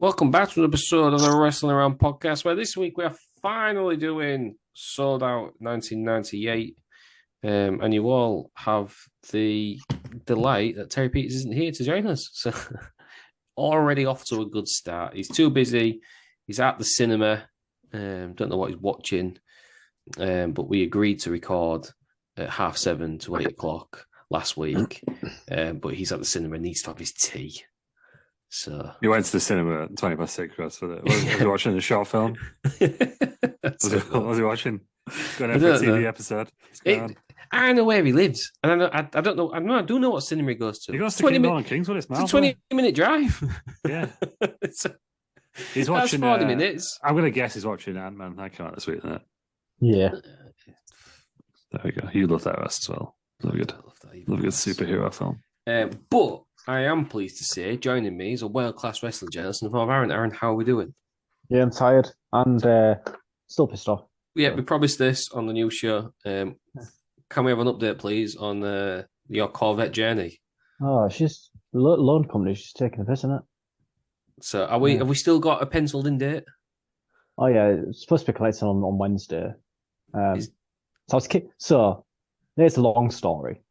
Welcome back to an episode of the Wrestling Around podcast, where this week we are finally doing Sold Out 1998. And you all have the delight that Terry Peters isn't here to join us. So already off to a good start. He's too busy. He's at the cinema. Don't know what he's watching. But we agreed to record at 7:30 to 8:00 last week. But he's at the cinema and needs to have his tea. So you went to the cinema at 20 past 6, Russ, was it? Was he watching a short film? was he watching? Going out for a TV episode? I know where he lives, and I don't know. I do know what cinema he goes to. He goes to King Kingswood. It's a 20-minute drive. Yeah, he's That's watching. 40 minutes. I'm gonna guess he's watching Ant-Man. That came out this week, isn't it? Yeah. There we go. You love that, Russ, as well. Love a good superhero film. But I am pleased to say, joining me is a world-class wrestling journalist in the form of Aaron. Aaron, how are we doing? Yeah, I'm tired and still pissed off. Yeah, we promised this on the new show. Can we have an update, please, on your Corvette journey? Oh, she's loan company. She's taking a piss, isn't it? So, have we still got a penciled-in date? Oh yeah, it's supposed to be collected on Wednesday. So there's a long story.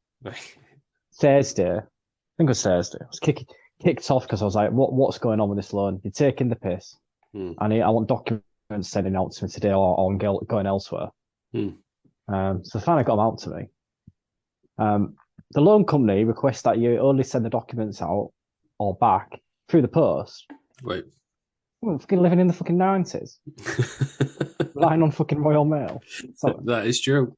Thursday. I think it was Thursday. I was kicked off because I was like, what's going on with this loan? You're taking the piss. And I want documents sending out to me today or I'm going elsewhere. So finally got them out to me. The loan company requests that you only send the documents out or back through the post. Right. I'm fucking living in the fucking 90s. Relying on fucking Royal Mail. So, that is true.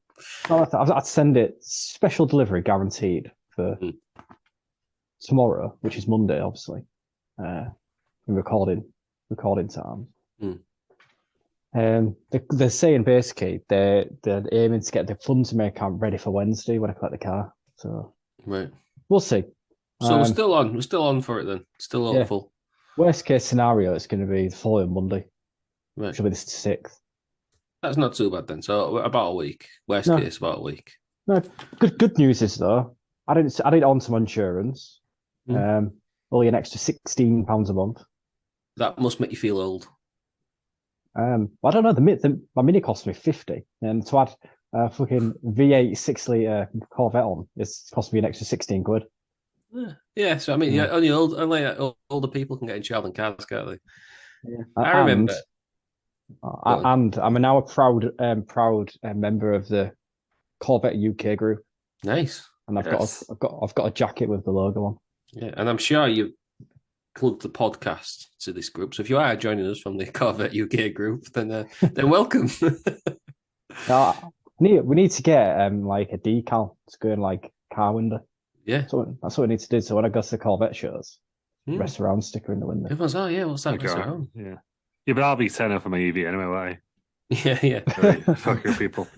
I've had to send it special delivery guaranteed for tomorrow, which is Monday, obviously. In recording time. They're saying basically they're aiming to get the funds to make account ready for Wednesday when I collect the car. So right, we'll see. So we're still on. We're still on for it then. Still hopeful. Yeah. Worst case scenario, it's going to be the following Monday. Right, which will be the 6th. That's not too bad then. So about a week. Worst case, about a week. No, good news is though, I didn't onto my insurance. Only an extra £16 a month. That must make you feel old. I don't know. My Mini cost me 50, and to add a fucking V8 6-litre Corvette on, it's cost me an extra 16 quid. Yeah. So I mean, only older people can get insured on cars, can't they? Yeah. I remember. And I'm now a proud member of the Corvette UK group. Nice. And I've got a jacket with the logo on. Yeah, and I'm sure you plugged the podcast to this group. So if you are joining us from the Corvette UK group, then welcome. We need to get like a decal to go in like car window. Yeah, that's what we need to do. So when I go to the Corvette shows, rest around sticker in the window. Everyone's what's that? Rest around? Yeah, but I'll be turning for my EV anyway. Why? Yeah. Right, fuck your people.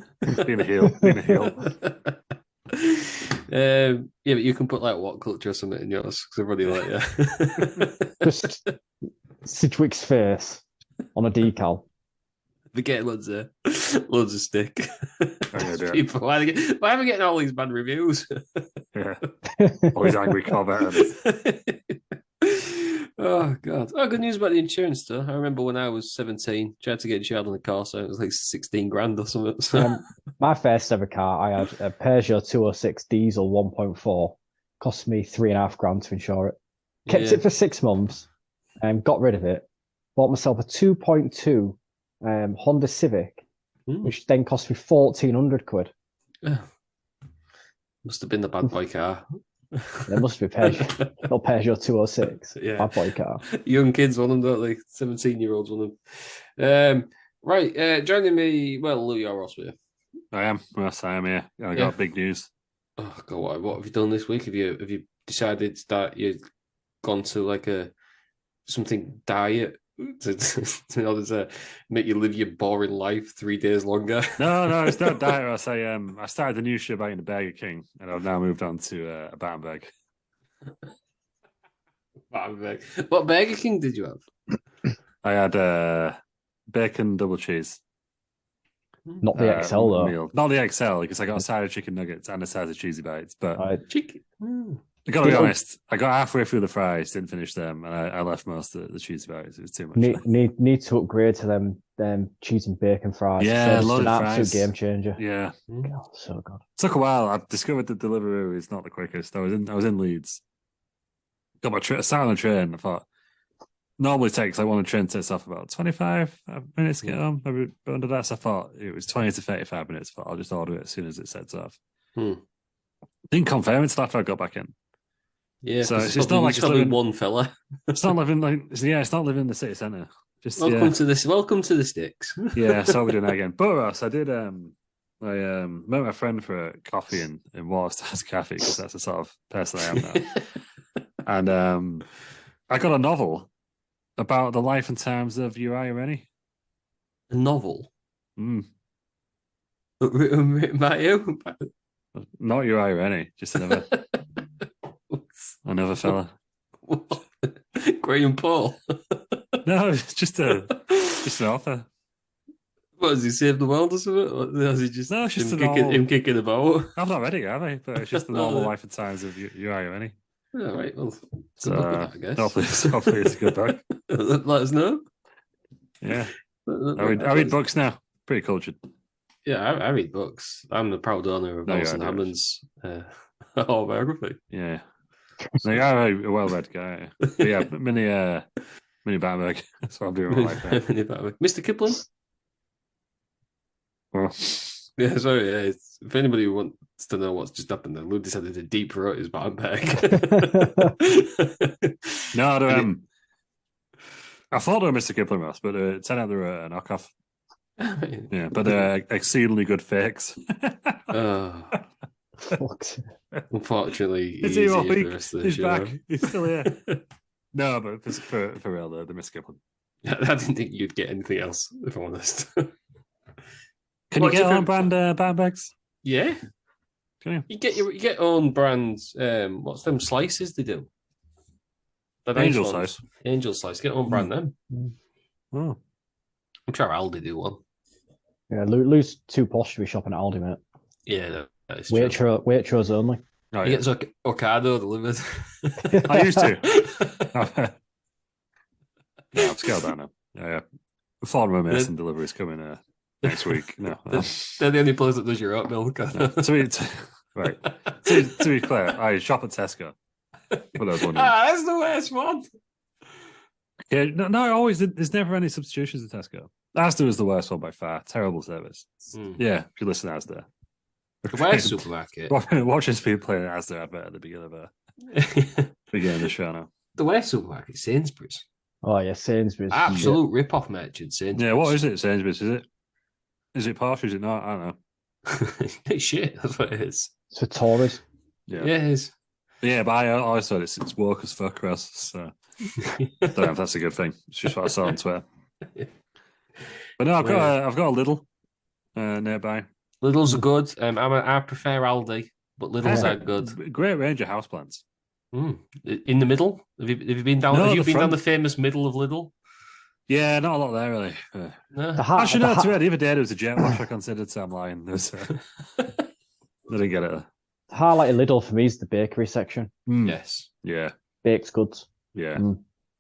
Being a heel. Yeah, but you can put like what culture or something in yours because everybody just Sidgwick's face on a decal. They get loads of stick. People, why are we getting all these bad reviews? Yeah, all these angry Corvettes. Oh God! Oh, good news about the insurance though. I remember when I was 17, tried to get insured on the car, so it was like 16 grand or something. So. My first ever car, I had a Peugeot 206 diesel 1.4. Cost me £3.5 grand to insure it. Kept it for 6 months, and got rid of it. Bought myself a 2.2 Honda Civic, which then cost me 1,400 quid. Must have been the bad boy car. There must be Peugeot, not Peugeot 206. Yeah. Bad boy car. Young kids want them, don't they? 17-year-olds want them. Right, joining me, Lou, you're Ross with you. I am. Yes, I am here. I got big news. Oh God, what have you done this week? Have you decided that you've gone to like something diet in order to make you live your boring life 3 days longer? No, it's not diet, Ross. I started a new show about the Burger King, and I've now moved on to a Battenberg. Battenberg. What Burger King did you have? I had bacon double cheese. Not the XL though. Meal. Not the XL because I got a side of chicken nuggets and a side of cheesy bites. But chicken. I got to be honest. I got halfway through the fries, didn't finish them, and I left most of the cheese fries. It was too much. Need to upgrade to them cheese and bacon fries. Yeah, just loaded an fries. absolute game changer. Yeah, God, so good. Took a while. I discovered that Deliveroo is not the quickest. I was in Leeds. Got my sat on a train. I thought normally takes like one of the train takes off about 25 minutes to get home. Maybe under that. So I thought it was 20 to 35 minutes. But I'll just order it as soon as it sets off. Didn't confirm it until after I got back in. Yeah, so it's not like it's living one fella. It's not living like it's not living in the city centre. Just welcome to this. Welcome to the sticks. Yeah, so we're doing that again. But Ross, I did. I met my friend for a coffee in Waterstars Cafe because that's the sort of person I am now. And I got a novel about the life and times of Uriah Rennie. A novel. Written by you? Not Uriah Rennie, just another fella. Graham Paul. No, it's just an author. What, has he saved the world or something? Or has he just no, it's just him kicking about? I've not read it, have I? But it's just the normal life and times of Uriah Rennie. Yeah, right. Well, good luck with that, I guess. Hopefully it's a good book. Let us know. Yeah. I read books now. Pretty cultured. Yeah, I read books. I'm the proud owner of Nelson Hammond's autobiography. Yeah. No, you're a well-read guy. But yeah, mini Batberg. That's what I'll do with my life. Mini Batberg. Mr. Kipling? Well, yeah, sorry. Yeah, if anybody wants to know what's just happened, then Lou decided to deep throat his Batberg. No, I thought they were Mr. Kipling, Ross, but it turned out they were a knockoff. Yeah, but they're exceedingly good fakes. Unfortunately, he's here all week. He's back. He's still here. No, but for real, they're Mr. Kipling. I didn't think you'd get anything else, if I'm honest. Can you get on brand bags? Yeah. Can you get on brand? What's them slices they do? Angel slice. Angel slice. Get on brand them. Oh. I'm sure Aldi do one. Yeah, Lou's too posh to be shopping at Aldi, mate. Yeah, that is true. Waitrose only. Oh, he gets Ocado delivered. I used to. No, I've scaled down now. Yeah. Farmer Mason deliveries coming next week. No, they're the only place that does your oat milk. No, to be clear, I shop at Tesco. That's the worst one. Yeah, no, always. There's never any substitutions at Tesco. Asda was the worst one by far. Terrible service. Yeah, if you listen to Asda. The worst supermarket. Watches people playing Asda advert at the beginning of the show now. The worst supermarket, Sainsbury's. Oh yeah, Sainsbury's. Absolute rip-off merchant, Sainsbury's. Yeah, what is it, Sainsbury's? Is it posh? Is it not? I don't know. It's shit. That's what it is. It's for tourists. Yeah, it is. Yeah, but I always thought it's woke as fuck, Ross. So I don't know if that's a good thing. It's just what I saw on Twitter. But no, I've got a Lidl nearby. Lidl's are good. I prefer Aldi, but Lidl's are good. Great range of houseplants. In the middle, have you been down? Have you been down the famous middle of Lidl? Yeah, not a lot there really. No. Actually, no. The other day there was a jet wash I considered, so I'm lying. I didn't get it. The highlight of Lidl for me is the bakery section. Yes. Yeah. Baked goods. Yeah.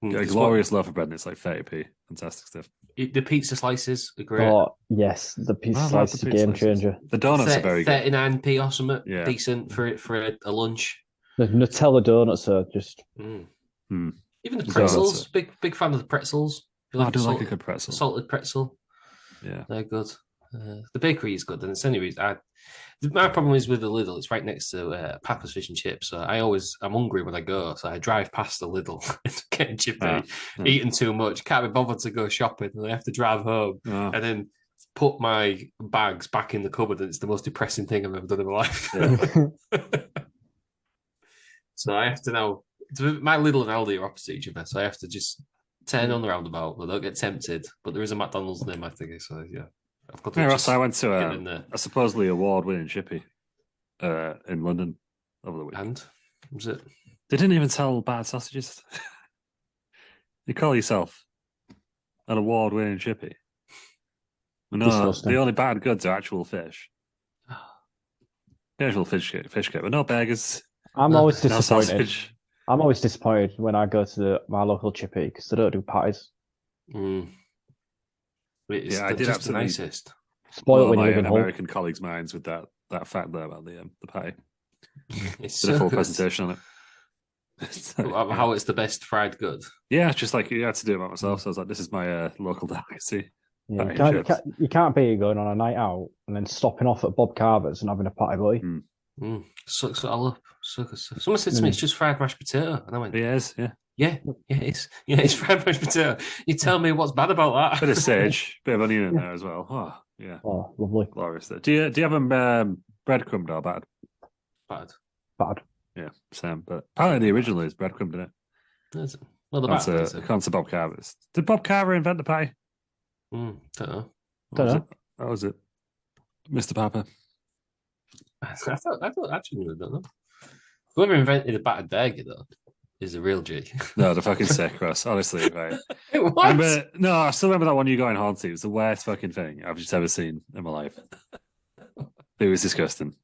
A glorious loaf of bread, and it's like 30p. Fantastic stuff. The pizza slices are great. Oh yes, the pizza slices are a game changer. The donuts are very good. 39p or something. Yeah. Decent for a lunch. The Nutella donuts are just. Even the pretzels. Big fan of the pretzels. I do like a good pretzel. Salted pretzel. Yeah, they're good. The bakery is good, and it's anyways. My problem is with the Lidl. It's right next to Papa's Fish and Chips, so I'm hungry when I go. So I drive past the Lidl, getting chippy, eating too much. Can't be bothered to go shopping, and I have to drive home and then put my bags back in the cupboard. And it's the most depressing thing I've ever done in my life. Yeah. So I have to now. My Lidl and Aldi are opposite each other, so I have to just turn on the roundabout. I don't get tempted, but there is a McDonald's near my thing, so yeah. I've got to Ross, I went to a supposedly award-winning chippy in London over the weekend. And was it? They didn't even sell bad sausages. You call yourself an award-winning chippy? No, the only bad goods are actual fish. The actual fish cake, but no burgers. I'm always No disappointed. sausage. I'm always disappointed when I go to my local chippy because they don't do pies. It's I did just the absolutely nicest. Spoil it blow when you my live in Hull. American colleagues' minds with that fact there about the pie. It's Did a so full good. presentation on it. How it's the best fried good. Yeah, just like you had to do it by myself. So I was like, this is my local delicacy. Yeah, you can't be going on a night out and then stopping off at Bob Carver's and having a patty boy. Sucks it all up. Someone said to me, it's just fried mashed potato. And I went, Yes, yeah. It's fried mashed potato. You tell me what's bad about that. Bit of sage, bit of onion in there as well. Oh, yeah. Oh, lovely. Glorious. Do you have them breadcrumbed or bad? Bad. Yeah, Sam. But apparently the original is breadcrumbed in it. Well, the bad is According to Bob Carver's. Did Bob Carver invent the pie? Don't know. How was it? Mr. Papa. I thought actually, I don't know. Whoever invented the battered burger, though, is the real G. No, the fucking sick, Ross. Honestly, right. What? I still remember that one you got in Haunted. It was the worst fucking thing I've just ever seen in my life. It was disgusting.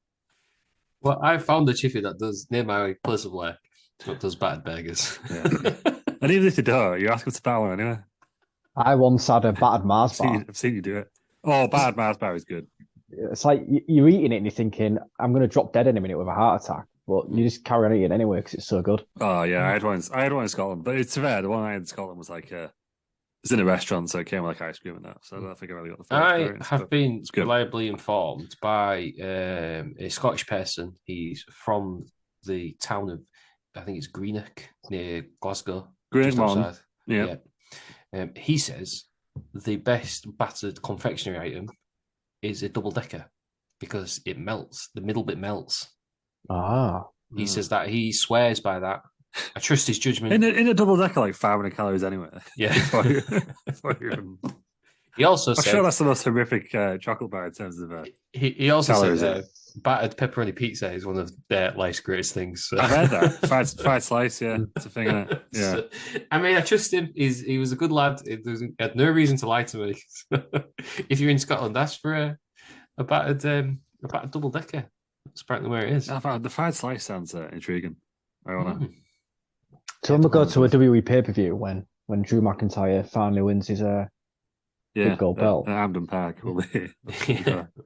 Well, I found a chippy that does near my place of work that does battered burgers. Yeah. And even if you don't, you ask them to battle anyway. I once had a battered Mars bar. I've seen you do it. Oh, bad Mars bar is good. It's like you're eating it and you're thinking, I'm going to drop dead in a minute with a heart attack. But you just carry on eating anyway because it's so good. Oh, yeah. I had one in Scotland. But it's fair. The one I had in Scotland was like, it's in a restaurant, so it came with like ice cream and that. So I don't think I really got the full experience. I have been reliably informed by a Scottish person. He's from the town of, I think it's Greenock, near Glasgow. Greenock. Yeah. He says the best battered confectionery item is a double decker because it melts. The middle bit melts. He says that. He swears by that. I trust his judgment. In a double decker, like 500 calories anyway. Yeah. He also said, I'm sure that's the most horrific chocolate bar in terms of. He also said battered pepperoni pizza is one of life's greatest things. So. I've heard that fried slice. Yeah, it's a thing. Isn't it? Yeah. So, I mean, I trust him. He was a good lad. He had no reason to lie to me. If you're in Scotland, ask for a battered double decker. That's apparently where it is. The fried slice sounds intriguing. I want to. So when we go to a WWE pay-per-view when Drew McIntyre finally wins his big gold belt. Hampden Park will be.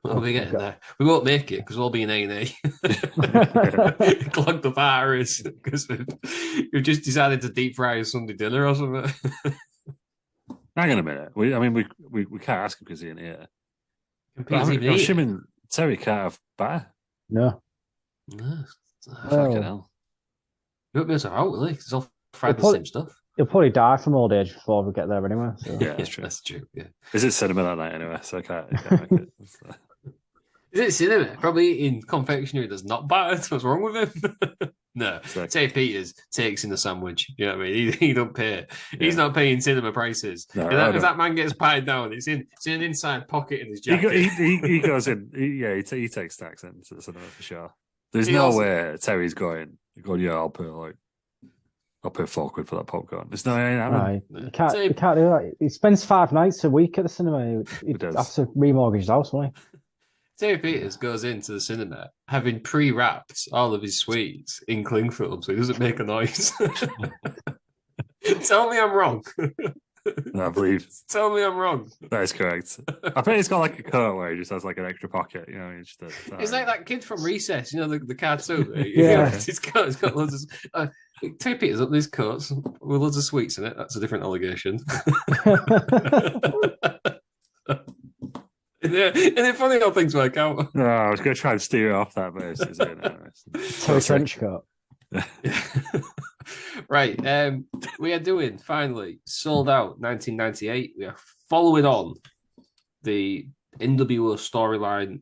We'll be getting there. We won't make it because we'll be in A&E. Clogged up arteries because we've just decided to deep fry a Sunday dinner or something. Hang on a minute. We can't ask him because he's in here. I'm assuming Terry can't have batter. No. Fucking hell. You won't be able to out, will he? It's all fried the same stuff. He'll probably die from old age before we get there anyway. So. Yeah, that's true. That's true. Yeah. Is it cinema that night anyway? So I can't make it. Is it cinema? Probably eating confectionery that's not battered. What's wrong with him? No. Exactly. Terry Peters takes in the sandwich. You know what I mean? He don't pay. He's not paying cinema prices. No, if that man gets pied down, it's in an inside pocket in his jacket. He goes in. He takes stacks into the cinema for sure. There's no way Terry's going. Yeah, I'll pay £4 for that popcorn. It's no, you can't do that. He spends 5 nights a week at the cinema. He'd have to remortgage his house, won't he? Terry Peters goes into the cinema having pre-wrapped all of his sweets in cling film so he doesn't make a noise. Tell me I'm wrong. No, I believe. Tell me I'm wrong. That is correct. I bet he's got like a coat where he just has like an extra pocket. You know, it's like that kid from Recess. You know the cartoon. Yeah, it's got loads of. Terry Peters up these coats with loads of sweets in it. That's a different allegation. Isn't it funny how things work out? No, I was going to try and steer off that, but Terry trench coat. Right, we are doing finally Souled Out 1998. We are following on the NWO storyline.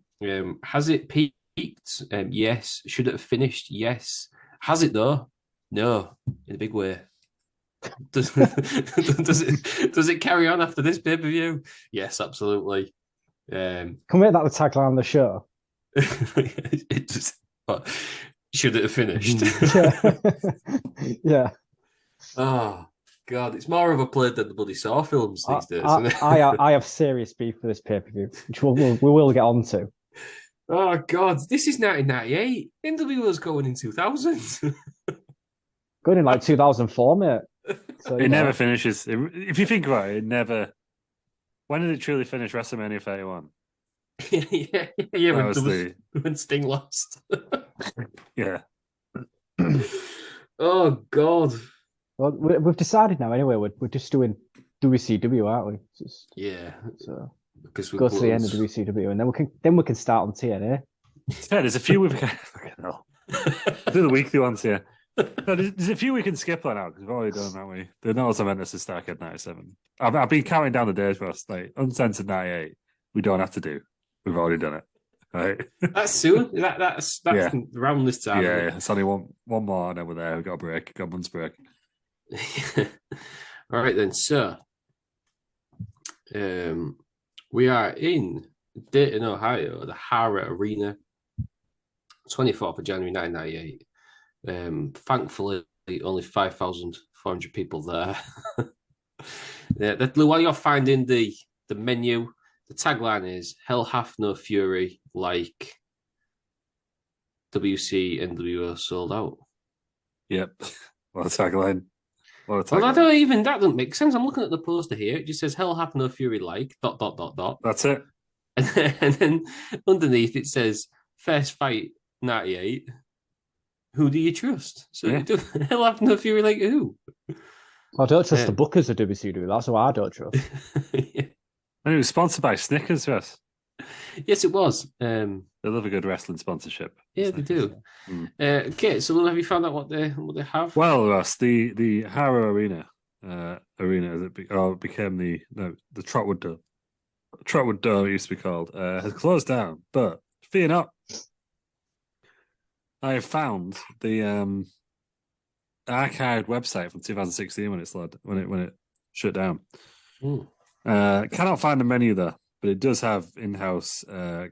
Has it peaked? Yes. Should it have finished? Yes. Has it though? No, in a big way. Does it carry on after this pay-per-view? Yes, absolutely. Can we make that the tagline of the show? Should it have finished? Yeah. Oh God, it's more of a play than the bloody Saw films these days. Isn't it? I have serious beef for this pay-per-view, which we will get on to. Oh God, this is 1998. NWO was going in 2000. Going in like 2004, mate. So, it never finishes. If you think about it, it never. When did it truly finish? WrestleMania 31. yeah. When Sting lost. Yeah. Oh God. Well, we've decided now. Anyway, we're just doing WCW, aren't we? Yeah. So because go to the end of WCW, and then we can start on TNA. Yeah, there's a few we've do the weekly ones here. No, there's a few we can skip on out because we've already done that. The North Events is Starrcade 97. I've been counting down the days, Ross. Like Uncensored 98, we don't have to do. We've already done it. Right. That's soon. That's around this time. Yeah, it's only one more, and then we're there. We've got a break. Got a month's break. All right then, so we are in Dayton, Ohio, the Hara Arena, 24th of January 1998. Thankfully, only 5,400 people there. Yeah, while you're finding the menu, the tagline is "Hell hath no fury like WCW Souled Out." Yep. What a tagline. Well, that doesn't make sense. I'm looking at the poster here. It just says "Hell hath no fury like ... That's it. And then underneath it says "First fight 98." Who do you trust? So Hell hath no fury like who? I don't trust the bookers of WCW. That's who I don't trust. Yeah. And it was sponsored by Snickers, Russ. Yes, it was. They love a good wrestling sponsorship. Yeah, Snickers. They do. Okay, so have you found out what they have? Well, Russ, the Harrow Arena as it became the Trotwood Dome. Trotwood Dome it used to be called has closed down, but fear not. I have found the archived website from 2016 when it shut down. Cannot find the menu there, but it does have in-house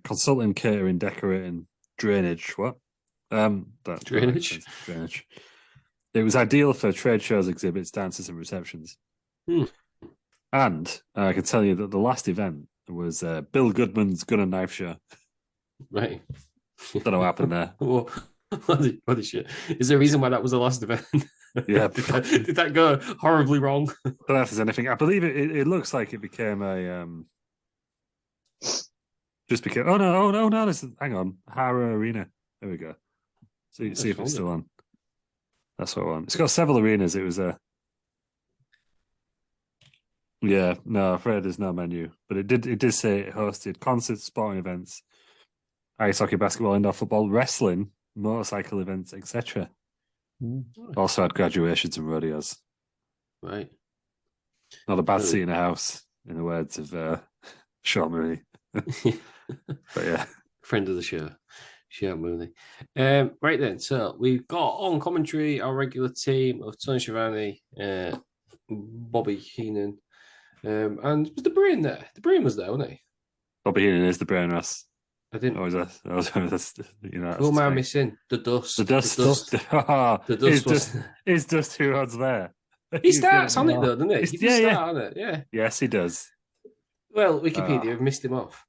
consulting, catering, decorating, drainage. What? Drainage. Drainage. It was ideal for trade shows, exhibits, dances, and receptions. And I can tell you that the last event was Bill Goodman's Gun and Knife Show. Right. Don't know what happened there. What is shit? Is there a reason why that was the last event? Yeah. did that go horribly wrong? I don't know if there's anything. I believe it looks like it became a just became. Oh no! Hang on, Hara Arena. There we go. See if it's still on. That's what one. It's got several arenas. It was a. Yeah, no, I'm afraid there's no menu, but it did say it hosted concerts, sporting events, ice hockey, basketball, indoor football, wrestling, motorcycle events, etc. Also had graduations and rodeos. Right. Not a bad seat in a house, in the words of Sean Mooney. But yeah. Friend of the show, Sean Mooney. Right then, so we've got on commentary our regular team of Tony Schiavone, Bobby Heenan, and was the Brain there? The Brain was there, wasn't he? Bobby Heenan is the Brain, Russ. I didn't. Who am I missing? The Dust. The Dust. The Dust. Is Dust who was there? He starts on it though, doesn't he? He does start on it. Yeah. Yes, he does. Well, Wikipedia have missed him off.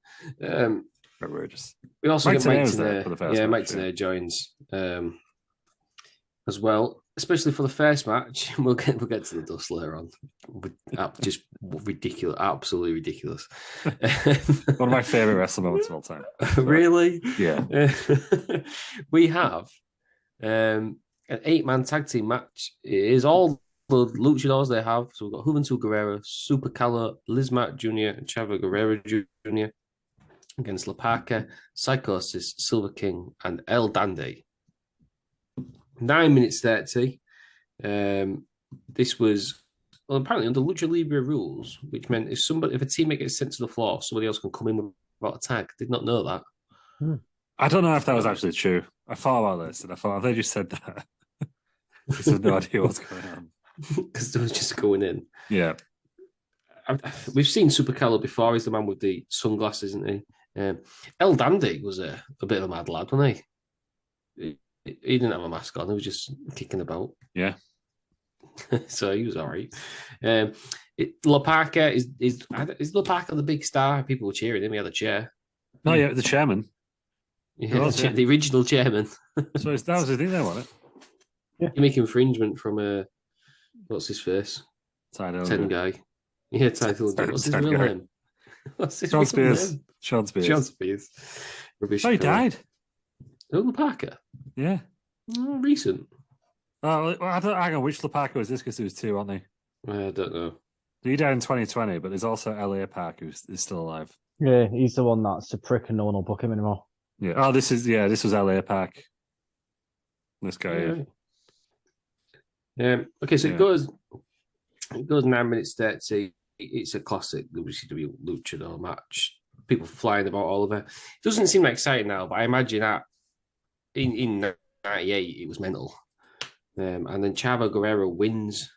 Outrageous. We also get Mike Tenay. For the first match, Mike Tenay joins as well, especially for the first match. We'll get to the Dust later on. Just ridiculous, absolutely ridiculous. One of my favorite wrestling moments of all time. Really? Yeah. We have an 8-man tag team match. It is all the luchadors they have. So we've got Juventud Guerrero, Super Calo, Liz Mack Jr., and Chavo Guerrero Jr. against La Parca, Psychosis, Silver King, and El Dandy. 9 minutes 30. This was apparently under Lucha Libre rules, which meant if a teammate gets sent to the floor, somebody else can come in without a tag. Did not know that. I don't know if that was actually true. I thought about this and I thought, they just said that. Because I have no idea what's going on. Because they was just going in. Yeah. We've seen Super Calo before. He's the man with the sunglasses, isn't he? El Dandy was a bit of a mad lad, wasn't he? He didn't have a mask on. He was just kicking about. Yeah. So he was all right. La Parca is La Parca the big star? People were cheering him. He had a chair. No, yeah, the chairman. Yeah, the original chairman. So that was his thing there, wasn't it? Yeah. You make infringement from what's his face? Ten guy. Yeah, title. What's his real name? What's his Sean real Spears. name? Sean Spears. Sean Spears. Rubbish. Oh, he died. Lupaka. Yeah. Recent. Oh, well, I don't know which Lupaka was this because there was two, aren't they? I don't know. He died in 2020, but there's also LA Park who's still alive. Yeah, he's the one that's a prick and no one will book him anymore. Yeah. Oh, this was LA Park. This guy. Okay, so it goes 9 minutes 30. It's a classic WCW Luchador match. People flying about all of it. It doesn't seem exciting now, but I imagine that in 98 it was mental. And then Chavo Guerrero wins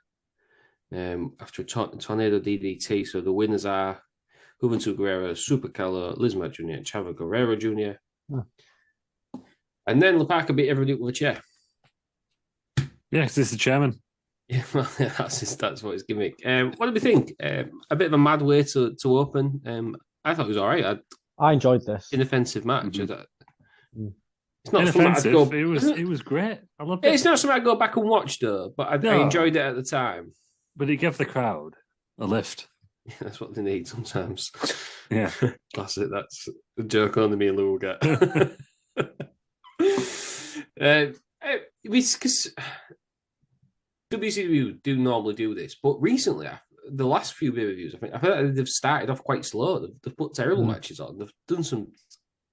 after a tornado DDT. So the winners are Juventud Guerrero, Super Calo, Lisma Jr., and Chavo Guerrero Jr. Oh. And then Lupaka beat everybody with a chair. Yeah, because it's the chairman. Yeah, well, that's what his gimmick. What do we think? A bit of a mad way to open. I thought it was all right. I enjoyed this. Inoffensive match. Mm-hmm. It's not inoffensive. It was great. I loved it. It's not something I'd go back and watch though, but I enjoyed it at the time. But it gave the crowd a lift. Yeah, that's what they need sometimes. Yeah, classic. That's the joke only me and Lou will get. Because WCW do normally do this, but recently, the last few reviews, I've heard that they've started off quite slow. They've put terrible matches on. They've done some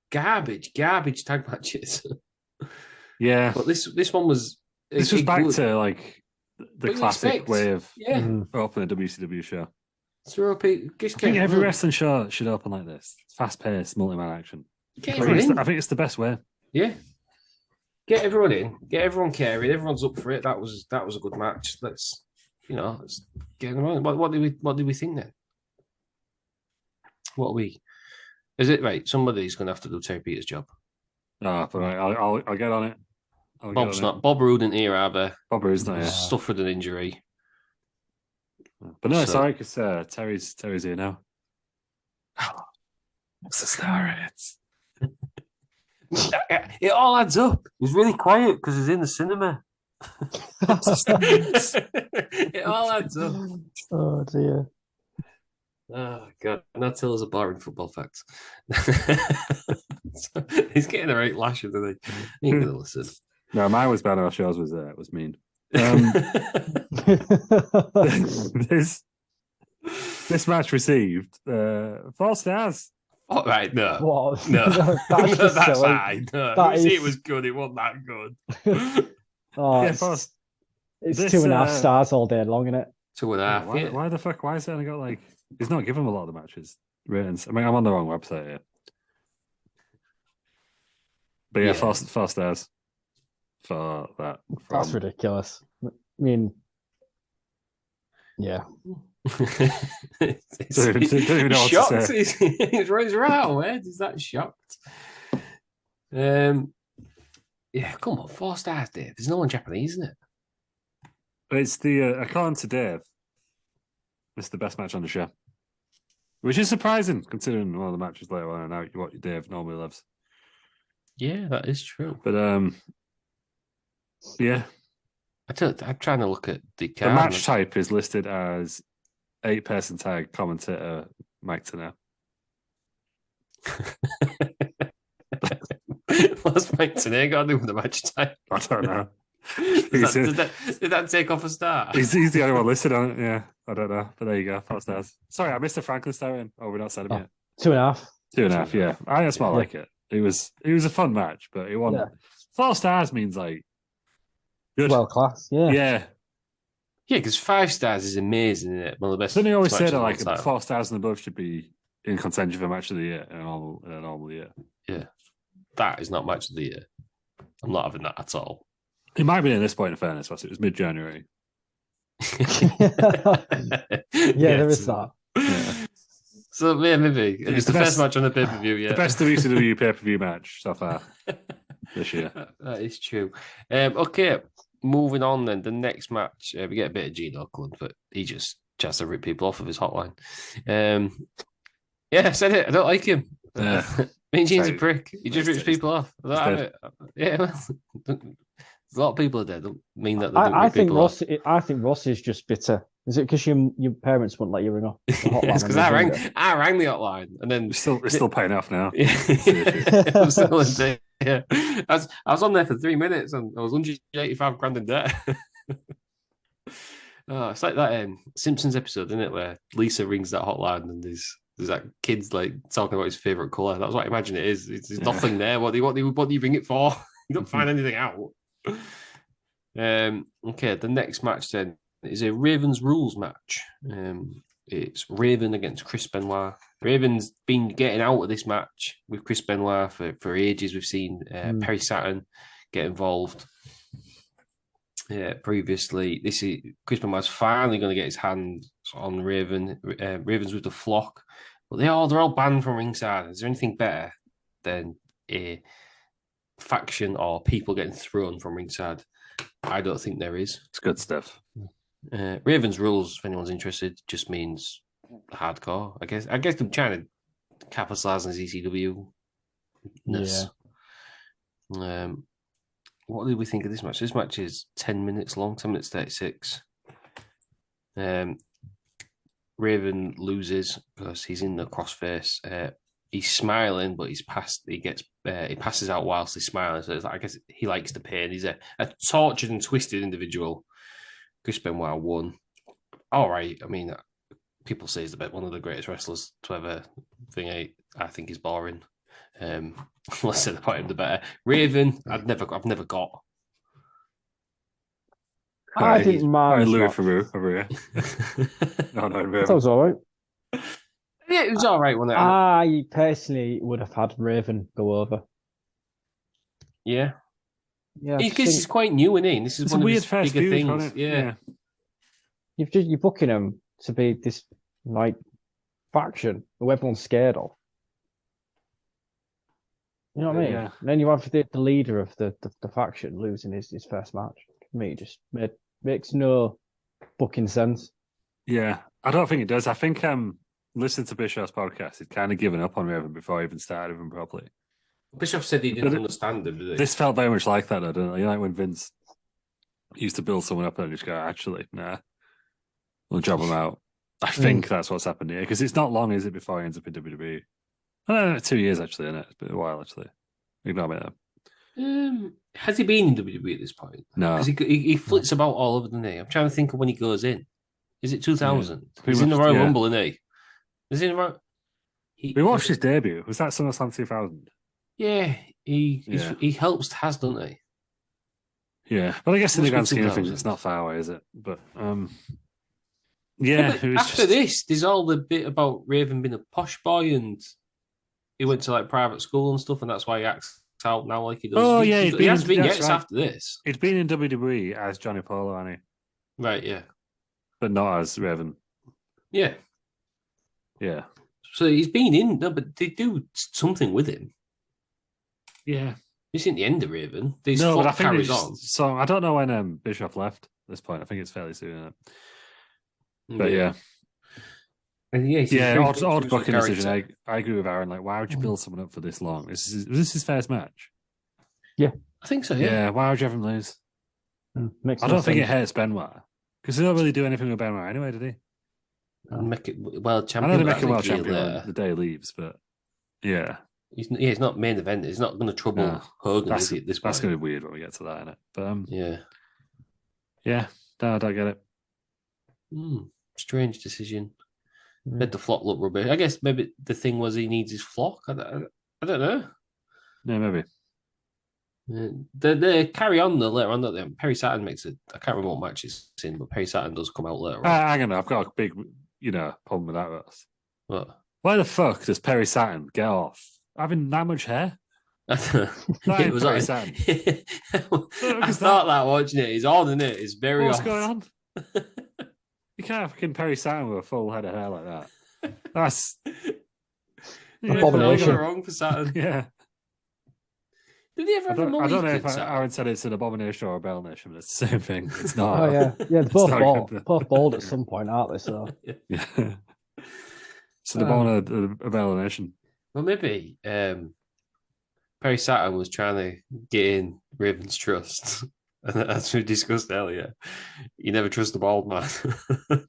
garbage tag matches. Yeah, but this one was. This was back to like the classic way of opening a WCW show. So I think every wrestling show should open like this: fast-paced, multi-man action. I think it's the best way. Yeah. Get everyone in, get everyone caring, everyone's up for it. That was a good match. Let's get them on. What do we think then? What are we? Is it right? Somebody's going to have to do Terry Peters' job. No, but I'll get on it. Bob's not. Bob Roode isn't here either. Bob Roode's not here. Suffered an injury. But no, it's all right because Terry's here now. What's the Starrcade? It all adds up. He's really quiet because he's in the cinema. It all adds up. Oh dear. Oh god! Now tell us a boring football fact. He's getting a right lash, isn't he? He ain't gonna listen. No, mine was bad. Our shows was mean. This match received 4 stars. Oh, right, no. What? No. That's high. No. It was good. It wasn't that good. It's 2.5 stars all day long, isn't it? 2.5. Why the fuck? Why has it only got like? He's not giving him a lot of the matches ratings. I mean, I'm on the wrong website here. But yeah, 4 stars for that. That's ridiculous. I mean, yeah. Don't even know shocked. What to say. He's right away. He's that shocked. Yeah, come on, 4 stars, Dave. There's no one Japanese, isn't it? It's the according to Dave, it's the best match on the show, which is surprising considering one of the matches later on and out what Dave normally loves. Yeah, that is true. But yeah, I'm trying to look at the card. The match type is listed as 8-person tag commentator Mike Tenay. What's Mike Tenay got to do with the match type? I don't know. Did that take off a star? He's the only one listed on it. Yeah, I don't know, but there you go. 4 stars. Sorry, I missed the Franklin star in. Oh, we're not said him yet. 2.5. 2.5. Yeah, I smell like it. It was a fun match, but it wasn't. Yeah. 4 stars means like good. Well class. Yeah. Yeah. Yeah, because 5 stars is amazing, isn't it? One of the best. Don't they always say that like 4 stars and above should be in contention for match of the year in a normal year? Yeah, that is not match of the year. I'm not having that at all. It might be at this point, in fairness, because it was mid-January. There is that. Yeah. So yeah, maybe it's the first match on the pay-per-view. Yeah, the best WCW pay-per-view match so far this year. That is true. Okay. Moving on then, the next match, we get a bit of Gene Oakland, but he just tries to rip people off of his hotline. Yeah, I said it. I don't like him. Mean Gene's a prick. He just rips people off. I don't have it. Yeah, well, a lot of people are dead. Don't mean that they don't rip people off. I think Ross is just bitter. Is it because your parents wouldn't let you ring off the hotline? It's because I rang the hotline, and then we're still paying off now. I'm still in debt. Yeah, I was on there for 3 minutes, and I was 185 grand in debt. Oh, it's like that Simpsons episode, isn't it, where Lisa rings that hotline and there's that kid's like talking about his favorite color. That's what I imagine it is. There's nothing there. What do you ring it for? You don't find anything out. Okay, the next match then is a Ravens rules match. It's Raven against Chris Benoit. Raven's been getting out of this match with Chris Benoit for ages. We've seen Perry Saturn get involved. Previously, this is Chris Benoit's finally going to get his hands on Raven. Raven's with the flock, but they're all banned from ringside. Is there anything better than a faction or people getting thrown from ringside? I don't think there is. It's good stuff. Raven's rules, if anyone's interested, just means hardcore. I guess I'm trying to capitalize on his ECW-ness. Yeah. What did we think of this match? This match is 10 minutes long, 10 minutes 36. Raven loses because he's in the crossface. He's smiling, but he passes out whilst he's smiling. So I guess he likes the pain. He's a tortured and twisted individual. Chris Benoit won. All right. I mean, people say he's one of the greatest wrestlers to ever thing. I think he's boring. Let's say the point the better. Raven, I've never got. I didn't mind. Louis Theroux over here. No, that was all right. Yeah, it was all right. Wasn't it? I personally would have had Raven go over. Yeah. Because he's quite new, isn't he? This is one of his bigger things. Yeah. You're booking him to be this like faction who everyone's scared of. You know what I mean? Yeah. And then you have the leader of the faction losing his first match. To me, just makes no booking sense. Yeah, I don't think it does. I think listening to Bischoff's podcast, he'd kind of given up on Raven before I even started with him properly. Bischoff said he didn't understand him, did he? This felt very much like that, though, didn't it? You know, like when Vince used to build someone up and just go, actually, nah, we'll job him out. I think that's what's happened here, because it's not long, is it, before he ends up in WWE? I don't know, 2 years, actually, isn't it? It's been a while, actually. Ignore me there. Has he been in WWE at this point? No. Because he flits about all over, doesn't he? I'm trying to think of when he goes in. Is it 2000? Yeah, he's in the Royal Rumble, isn't he? Is he in the Royal... We watched his debut. Was that SummerSlam 2000? Yeah, he helps Taz, doesn't he? Yeah, but I guess in the grand scheme of things, it's not far away, is it? But yeah. But after this, there's all the bit about Raven being a posh boy and he went to like private school and stuff, and that's why he acts out now like he does. Oh yeah, he has vignettes after this. He's been in WWE as Johnny Polo, hasn't he? Right, yeah, but not as Raven. Yeah. So he's been in, but they do something with him. Yeah, this isn't the end of Raven. But I think carries on. So I don't know when Bischoff left at this point. I think it's fairly soon, isn't it? But yeah. And odd booking decision. I agree with Aaron. Like, why would you build someone up for this long? Was this his first match? Yeah, I think so. Yeah. Why would you have him lose? Makes I don't think it hurts Benoit because he don't really do anything with Benoit anyway, did he? Make it well champion. I know they make him well champion the day he leaves, but yeah. He's not main event. He's not going to trouble Hogan. Is he, at this point? That's going to be weird when we get to that, isn't it? But yeah. No, I don't get it. Strange decision. Made the flock look rubbish. I guess maybe the thing was he needs his flock. I don't know. Yeah, maybe. They carry on though later on. Don't they? Perry Saturn makes it. I can't remember what match it's in, but Perry Saturn does come out later on. Hang on, I've got a big, problem with that. What? Why the fuck does Perry Saturn get off having that much hair? It was Perry Saturn. I thought that watching it. It's odd, isn't it? It's very What's off. going on? You can't have fucking Perry Saturn with a full head of hair like that. That's abomination. Wrong for Saturn. Yeah. Did he ever have a I don't know if Aaron said it's an abomination or a bell nation, but it's the same thing. It's not. Oh yeah, they're both bald at some point, aren't they? So yeah. So they're born a bell nation. Well, maybe Perry Saturn was trying to gain Raven's trust. And as we discussed earlier, you never trust a bald man.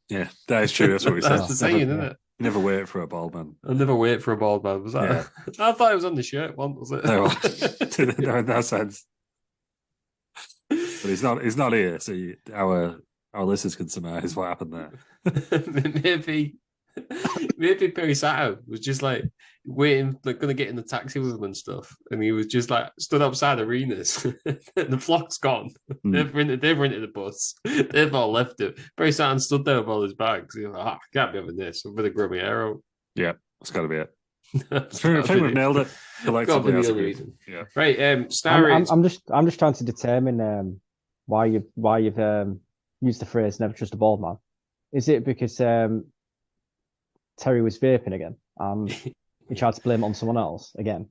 Yeah, that is true. That's what we said. That's the saying, isn't it? Never wait for a bald man. I'll never wait for a bald man. Was that? Yeah. I thought it was on the shirt once, was it? No, in that sense. But he's not here, so our listeners can surmise what happened there. Maybe Perry Sato was just like waiting, like going to get in the taxi with him and stuff, and he was just like stood outside arenas. The flock's gone. They've rented the bus. They've all left it. Perry Sato stood there with all his bags. He was like, I can't be having this. I'm going to grow my hair out. Yeah, that's got to be it. I think we've nailed it. Collectively, that's the only reason. Yeah. Right. Star I'm just trying to determine why you've used the phrase "never trust a bald man." Is it because Terry was vaping again and he tried to blame it on someone else again?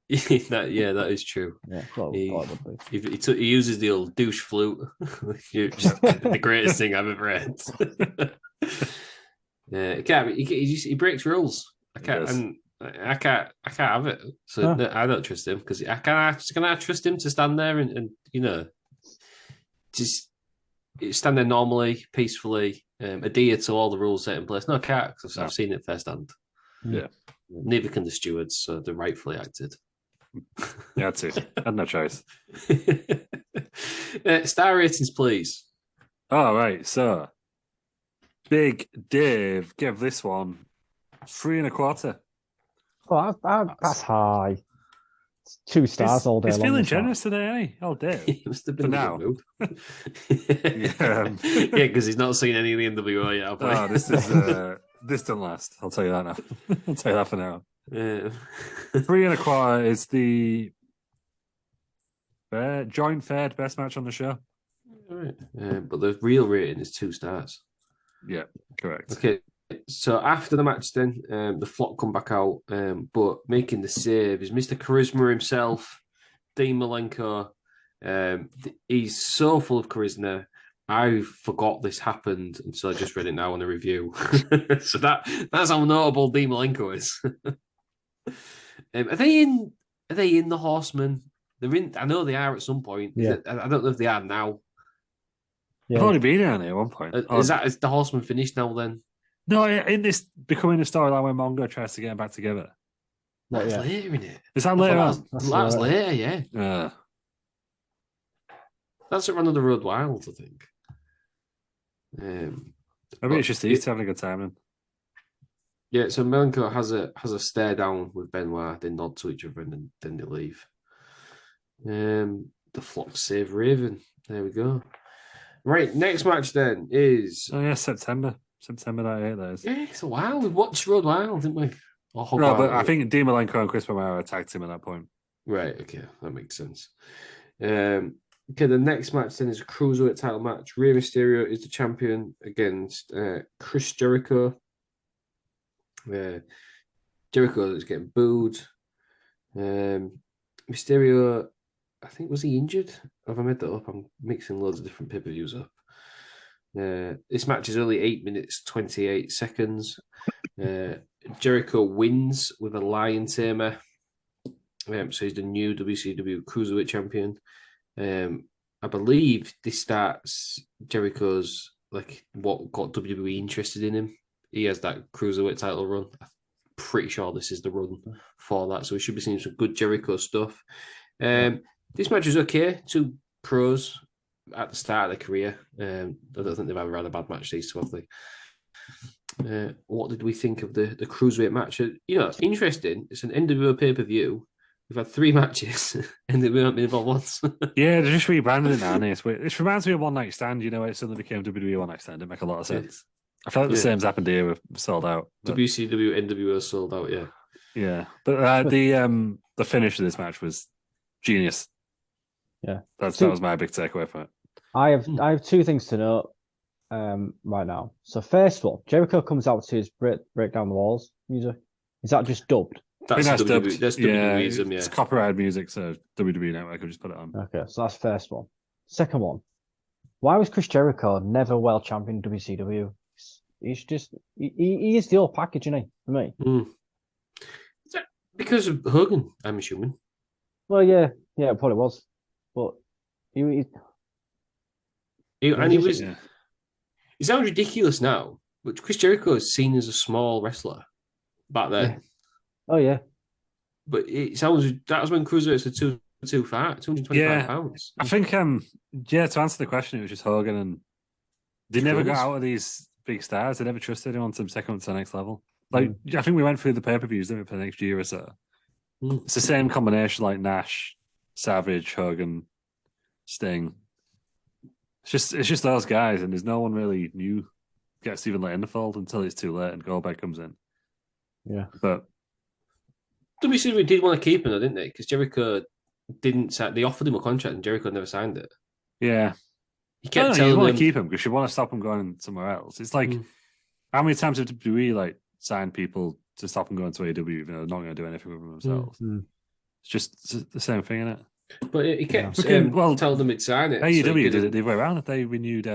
that is true. Yeah, well, he uses the old douche flute. Just the greatest thing I've ever read. He breaks rules. I can't have it. So no, I don't trust him because can I trust him to stand there and just stand there normally, peacefully, adhere to all the rules set in place? No, I can't because I've seen it firsthand. Yeah. Neither can the stewards, so they rightfully acted. Yeah, that's it. I had no choice. Star ratings, please. All right, so Big Dave gave this one 3.25. Oh, that's high. It's 2 stars all day long. He's feeling generous today, ain't he? All day. He must have been now. Yeah, because he's not seen any of the NWO yet. Oh, this doesn't last. I'll tell you that now. I'll tell you that for now. 3.25 is the joint third best match on the show. Right. But the real rating is 2 stars. Yeah, correct. Okay, so after the match then, the flock come back out, but making the save is Mr. Charisma himself, Dean Malenko. He's so full of charisma. I forgot this happened, and so I just read it now on the review. So that's how notable Dean Malenko is. Are they in the Horsemen? They're in. I know they are at some point. Yeah. I don't know if they are now. They've already been down here at one point. Is the Horsemen finished now then? No, in this becoming a storyline where Mongo tries to get them back together. That's later, isn't it? Is that later on? That's later, yeah. That's at Run of the Road Wild, I think. Maybe it's just he's having a good time then. Yeah, so Malenko has a stare down with Benoit, they nod to each other and then they leave. The flock save Raven. There we go. Right, next match then is September that is. Yeah, it's a while. We watched Road Wild, didn't we? No, but I think Dean Malenko and Chris Romero attacked him at that point. Right, okay, that makes sense. Okay, the next match then is a cruiserweight title match. Rey Mysterio is the champion against Chris Jericho. Jericho is getting booed. Mysterio, I think, was he injured? Have I made that up? I'm mixing loads of different pay-per-views up. This match is only 8 minutes 28 seconds. Jericho wins with a lion tamer. So he's the new WCW Cruiserweight champion. I believe this starts Jericho's what got WWE interested in him. He has that Cruiserweight title run. I'm pretty sure this is the run for that. So we should be seeing some good Jericho stuff. This match is okay. 2 pros at the start of their career. I don't think they've ever had a bad match, these two, have they? What did we think of the Cruiserweight match? It's interesting. It's an NWO pay-per-view. We've had 3 matches and they've not been involved once. Yeah, they're just rebranding it now. It reminds me of One Night Stand. It suddenly became WWE One Night Stand. It make a lot of sense. I felt like the same's happened here with Souled Out. WCW NWO Souled Out, yeah. Yeah, but the finish of this match was genius. Yeah, that was my big takeaway from it. I have 2 things to note right now. So first one, Jericho comes out to his break down the walls music. Is that just dubbed? That's WWE. That's WWE. It's copyrighted music, so WWE Network will just put it on. Okay, so that's first one. Second one, why was Chris Jericho never world champion in WCW? He's just he is the old package, isn't he? For me, Is that because of Hogan, I'm assuming. Well, yeah, it probably was, but he And he was. Yeah. It sounds ridiculous now, but Chris Jericho is seen as a small wrestler back then. Yeah. Oh yeah. But it sounds that was when cruiserweights were 225 pounds. I think to answer the question, it was just Hogan, and they never got out of these big stars. They never trusted anyone to take them to the next level. Like I think we went through the pay-per-views, didn't we, for the next year or so. It's the same combination like Nash, Savage, Hogan, Sting. It's just those guys, and there's no one really new gets even let in the fold until it's too late and Goldberg comes in. Yeah. But WCW did want to keep him, though, didn't they? Because Jericho didn't. They offered him a contract, and Jericho never signed it. Yeah, he kept telling you want them, to keep him because you want to stop him going somewhere else. It's like how many times have WWE like signed people to stop them going to AEW, even though they're not going to do anything with them themselves? It's just the same thing, isn't it? But he kept telling them he'd sign it. AEW did it the other way around. If they renewed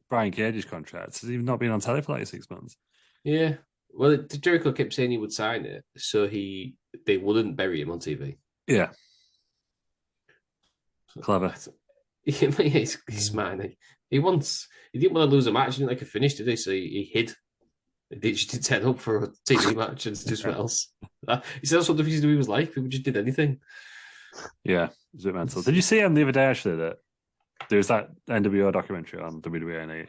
Brian Cage's contract, he's not been on telly for like 6 months. Yeah. Well, Jericho kept saying he would sign it, so they wouldn't bury him on TV. Yeah. Clever. He's smart. He didn't want to lose a match. He didn't like a finish, did he? So he hid. He just didn't turn up for a TV match and do something else. He said that's what WWE was like. People just did anything. Yeah, it was a bit mental. Did you see him the other day, actually, that there was that NWO documentary on WWE,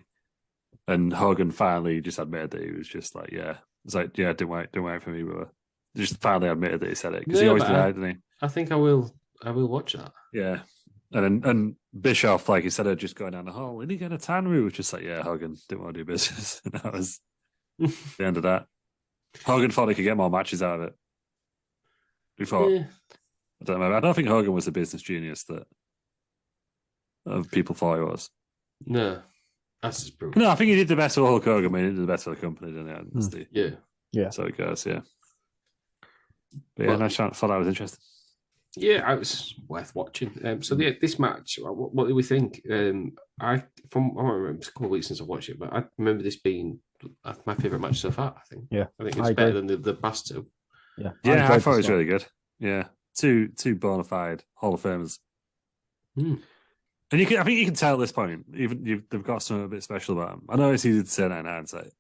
and Hogan finally just admitted that he was just like, it's like, didn't wait for me, but just finally admitted that he said it, because he always denied, didn't he? I think I will watch that. Yeah. And Bischoff, like, instead of just going down the hall, did he get a tan? We was just like, Hogan didn't want to do business. And that was the end of that. Hogan thought he could get more matches out of it. Before. Yeah. I don't know. I don't think Hogan was the business genius that people thought he was. No. That's just brutal. No, I think he did the best for Hulk Hogan. I mean, he did the best for the company, didn't he? Yeah. So it goes, yeah. But yeah, I thought that was interesting. Yeah, it was worth watching. This match, what do we think? I don't remember, it's a couple of weeks since I watched it, but I remember this being my favourite match so far, I think. Yeah. I think it's better than the past two. Yeah. I thought it was really good. Yeah. Two bona fide Hall of Famers. And I think you can tell at this point, even they've got something a bit special about them. I know it's easy to say that in hindsight,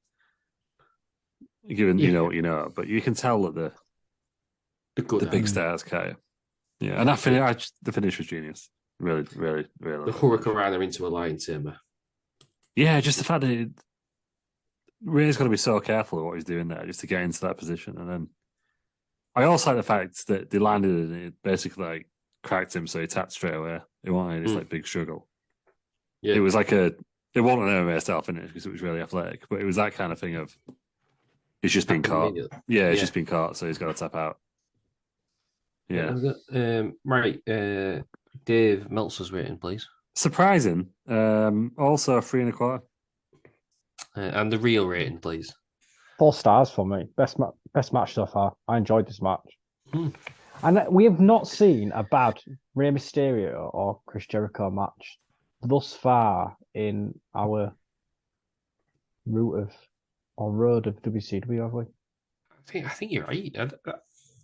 given you know what you know, but you can tell that the big stars carry. Yeah, and the finish was genius. Really, really, really. The Hurricanrana into a lion tamer. Yeah, just the fact that Ray's got to be so careful of what he's doing there just to get into that position. And then I also like the fact that they landed and it basically like cracked him, so he tapped straight away. It wasn't this like big struggle. Yeah. It was like it wasn't an MMA style finish because it was really athletic, but it was that kind of thing of he's just been caught. Yeah, he's just been caught, so he's got to tap out. Yeah. Right. Dave Meltzer's rating, please. Surprising. Also 3.25. And the real rating, please. 4 stars for me. Best match so far. I enjoyed this match. And we have not seen a bad Rey Mysterio or Chris Jericho match thus far in our road of WCW, have we? I think you're right.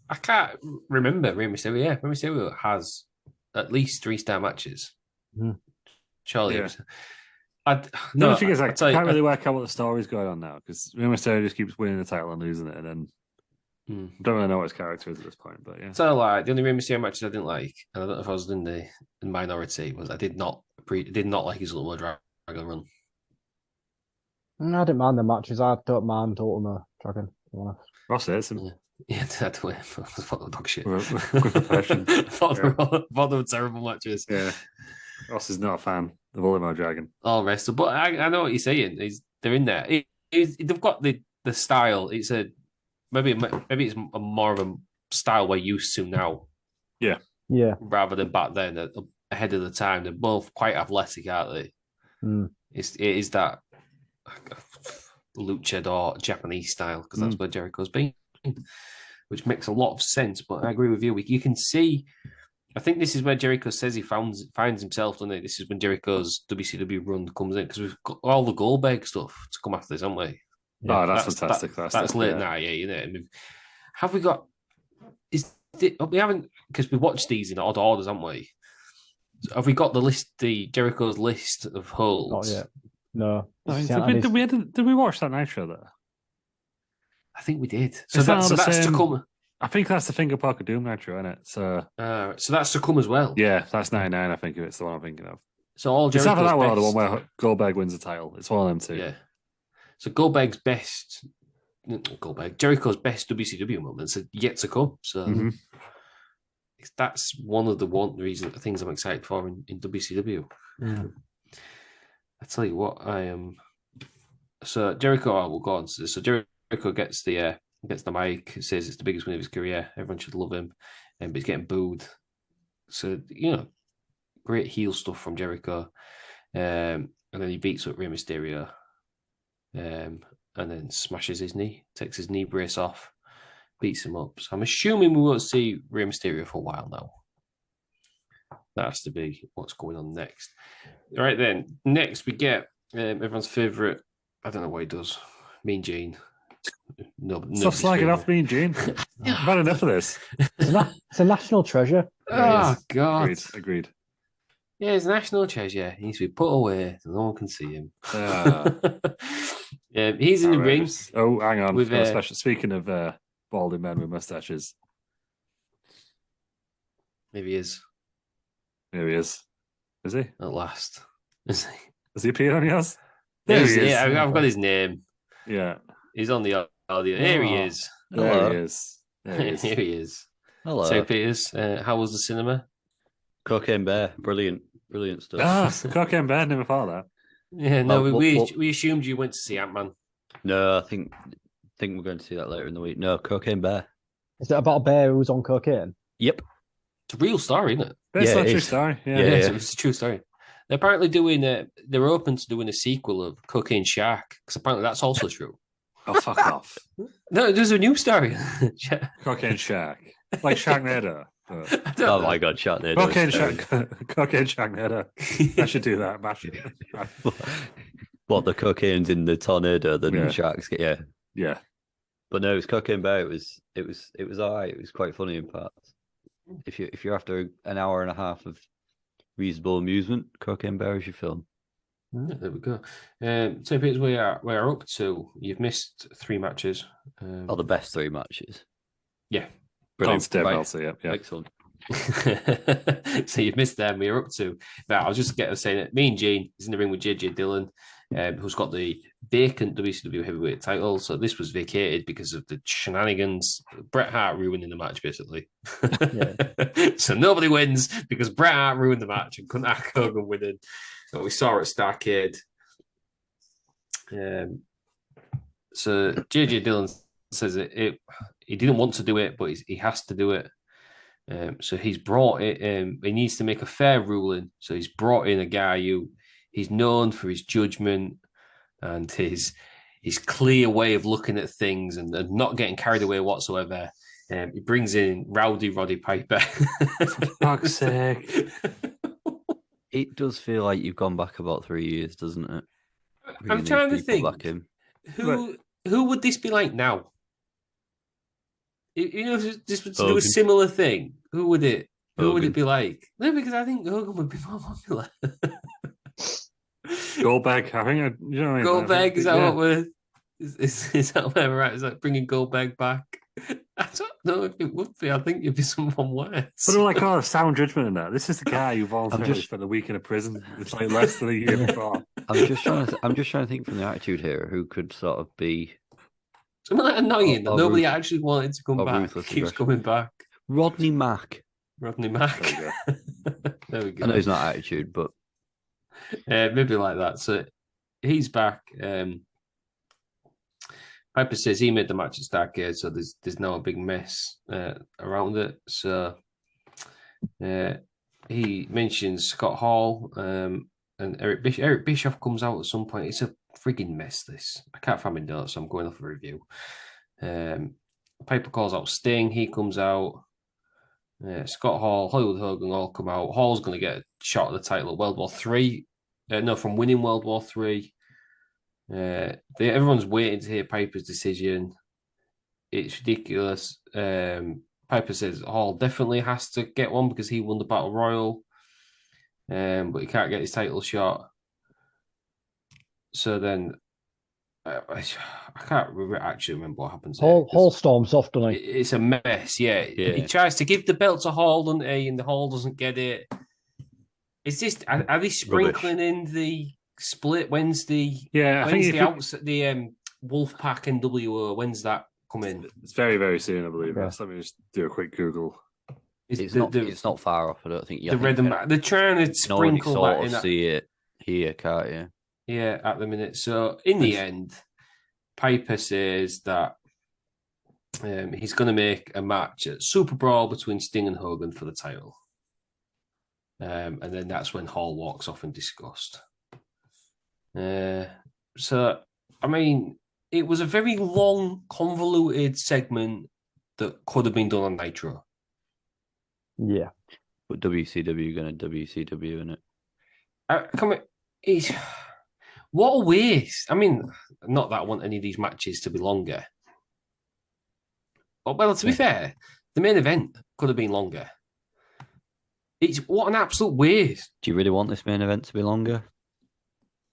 I can't remember Rey Mysterio. Yeah, Rey Mysterio has at least 3-star matches. Surely. Yeah. I can't really work out what the story's going on now because Rey Mysterio just keeps winning the title and losing it, and then I don't really know what his character is at this point. But yeah, so like the only Rey Mysterio matches I didn't like, and I don't know if I was in the minority, was I did not like his Ultimate Dragon run. I didn't mind the matches. I don't mind Ultimate Dragon. Ross hates him. Yeah, that way. I thought they were dog shit. Thought they were terrible matches. Yeah, Ross is not a fan of Ultimate Dragon. All rest, but I know what you're saying. They're in there. They've got the style. It's maybe it's a more of a style we're used to now. Yeah. Rather than back then, ahead of the time. They're both quite athletic, aren't they? It is that luchador Japanese style because that's where Jericho's been, which makes a lot of sense. But I agree with you. You can see. I think this is where Jericho says he finds himself, doesn't he? This is when Jericho's WCW run comes in because we've got all the Goldberg stuff to come after this, haven't we? Yeah, that's fantastic. That's late night, isn't it? Have we got? Is we haven't, because we watched these in odd orders, haven't we? Have we got the list, the Jericho's list of holds? Not yet. No. Did we watch that Nitro there? I think we did. So that's to come. I think that's the Finger Poke of Doom Nitro, isn't it? So that's to come as well. Yeah, that's 99. I think it's the one I'm thinking of. So all Jericho's it's either that one or the one where Goldberg wins the title. It's one of them two. Yeah. So Jericho's best WCW moments are yet to come. So that's one of the things I'm excited for in WCW. Yeah. I tell you what, I am. So Jericho, will go on to this. So Jericho gets the mic, says it's the biggest win of his career. Everyone should love him, but he's getting booed. So great heel stuff from Jericho, and then he beats up Rey Mysterio, and then smashes his knee, takes his knee brace off, beats him up. So I'm assuming we won't see Rey Mysterio for a while now. That has to be what's going on next. All right, then. Next, we get everyone's favourite. I don't know what he does. Mean Gene. Stop slagging off Mean Gene. I've had enough of this. It's a national treasure. Oh, God. Agreed. Yeah, it's a national treasure. He needs to be put away so no one can see him. He's in the ring. Oh, hang on. Speaking of balding men with mustaches. Maybe he is. There he is. Is he? At last. Is he? Has he appeared on yours? There he is. Yeah, I've got his name. Yeah. He's on the audio. Here he is. There he is. Here he is. Hello. So, Peters, how was the cinema? Cocaine Bear. Brilliant stuff. Ah, Cocaine Bear. Never thought that. Yeah, no, we assumed you went to see Ant-Man. No, I think we're going to see that later in the week. No, Cocaine Bear. Is it about a bear who's on cocaine? Yep. It's a real story, isn't it? It's a true story. Yeah. It's a true story. They're apparently they're open to doing a sequel of Cocaine Shark, because apparently that's also true. Oh, fuck off. No, there's a new story. Cocaine Shark. Like Sharknado. Oh my God, Sharknado. Cocaine Sharknado. I should do that. What, the cocaine's in the tornado, the sharks get, yeah. Yeah. But no, it's Cocaine Bear. It was all right. It was quite funny in parts. If you're after an hour and a half of reasonable amusement, Cocaine Bear is your film. There we go. So, Peters, we are up to. You've missed 3 matches. The best 3 matches. Yeah. Brilliant. Right. Yeah. Excellent. So you've missed them. We're up to. Now, I'll just get to say that Mean Gene is in the ring with JJ Dillon, who's got the vacant WCW heavyweight title. So this was vacated because of the shenanigans. Bret Hart ruining the match, basically. So nobody wins because Bret Hart ruined the match and couldn't have Hogan winning. So we saw at Starrcade. So JJ Dillon says he didn't want to do it, but he has to do it. So he's brought it. He needs to make a fair ruling. So he's brought in a guy who he's known for his judgment and his clear way of looking at things and not getting carried away whatsoever. He brings in Rowdy Roddy Piper. For fuck's sake. It does feel like you've gone back about 3 years, doesn't it? I'm trying to think. Who would this be like now? If this was to do a similar thing, who would it be like? No, because I think Hogan would be more popular. Goldberg, I think. Goldberg, is that what we're? Is that where we're at? Is that bringing Goldberg back? I don't know if it would be. I think it'd be someone worse. But like, sound judgment in that. This is the guy who voluntarily spent a week in a prison. It's like less than a year before. I'm just trying to think from the attitude here who could sort of be something like annoying that nobody actually wanted to come back. Keeps coming back. Rodney Mack. There we go. I know he's not attitude, but maybe like that. So he's back. Piper says he made the match at Starrcade, so there's no big mess around it. So he mentions Scott Hall and Eric Bischoff. Eric Bischoff comes out at some point. It's a frigging mess, this. I can't find my notes, so I'm going off a review. Piper calls out Sting. He comes out. Scott Hall, Hollywood Hogan all come out. Hall's going to get a shot at the title at World War III. From winning World War III. Everyone's waiting to hear Piper's decision. It's ridiculous. Piper says Hall definitely has to get one because he won the Battle Royal, but he can't get his title shot. So then I can't actually remember what happens. Hall storms off, doesn't he? It's a mess. Yeah, he tries to give the belt to Hall, doesn't he? And the Hall doesn't get it. Is this? Are they sprinkling in the split Wednesday? Yeah, I think the Wolfpack NWO. When's that coming? It's very, very soon, I believe. Yeah. Let me just do a quick Google. It's not far off. I don't think. They're trying to sprinkle that in. See it here, can't you? Yeah, at the minute. So in the end, Piper says that he's going to make a match at Super Brawl between Sting and Hogan for the title. And then that's when Hall walks off in disgust. So, I mean, it was a very long, convoluted segment that could have been done on Nitro. Yeah. But WCW going to WCW, in it? What a waste. I mean, not that I want any of these matches to be longer. But, well, to be fair, the main event could have been longer. What an absolute waste. Do you really want this main event to be longer?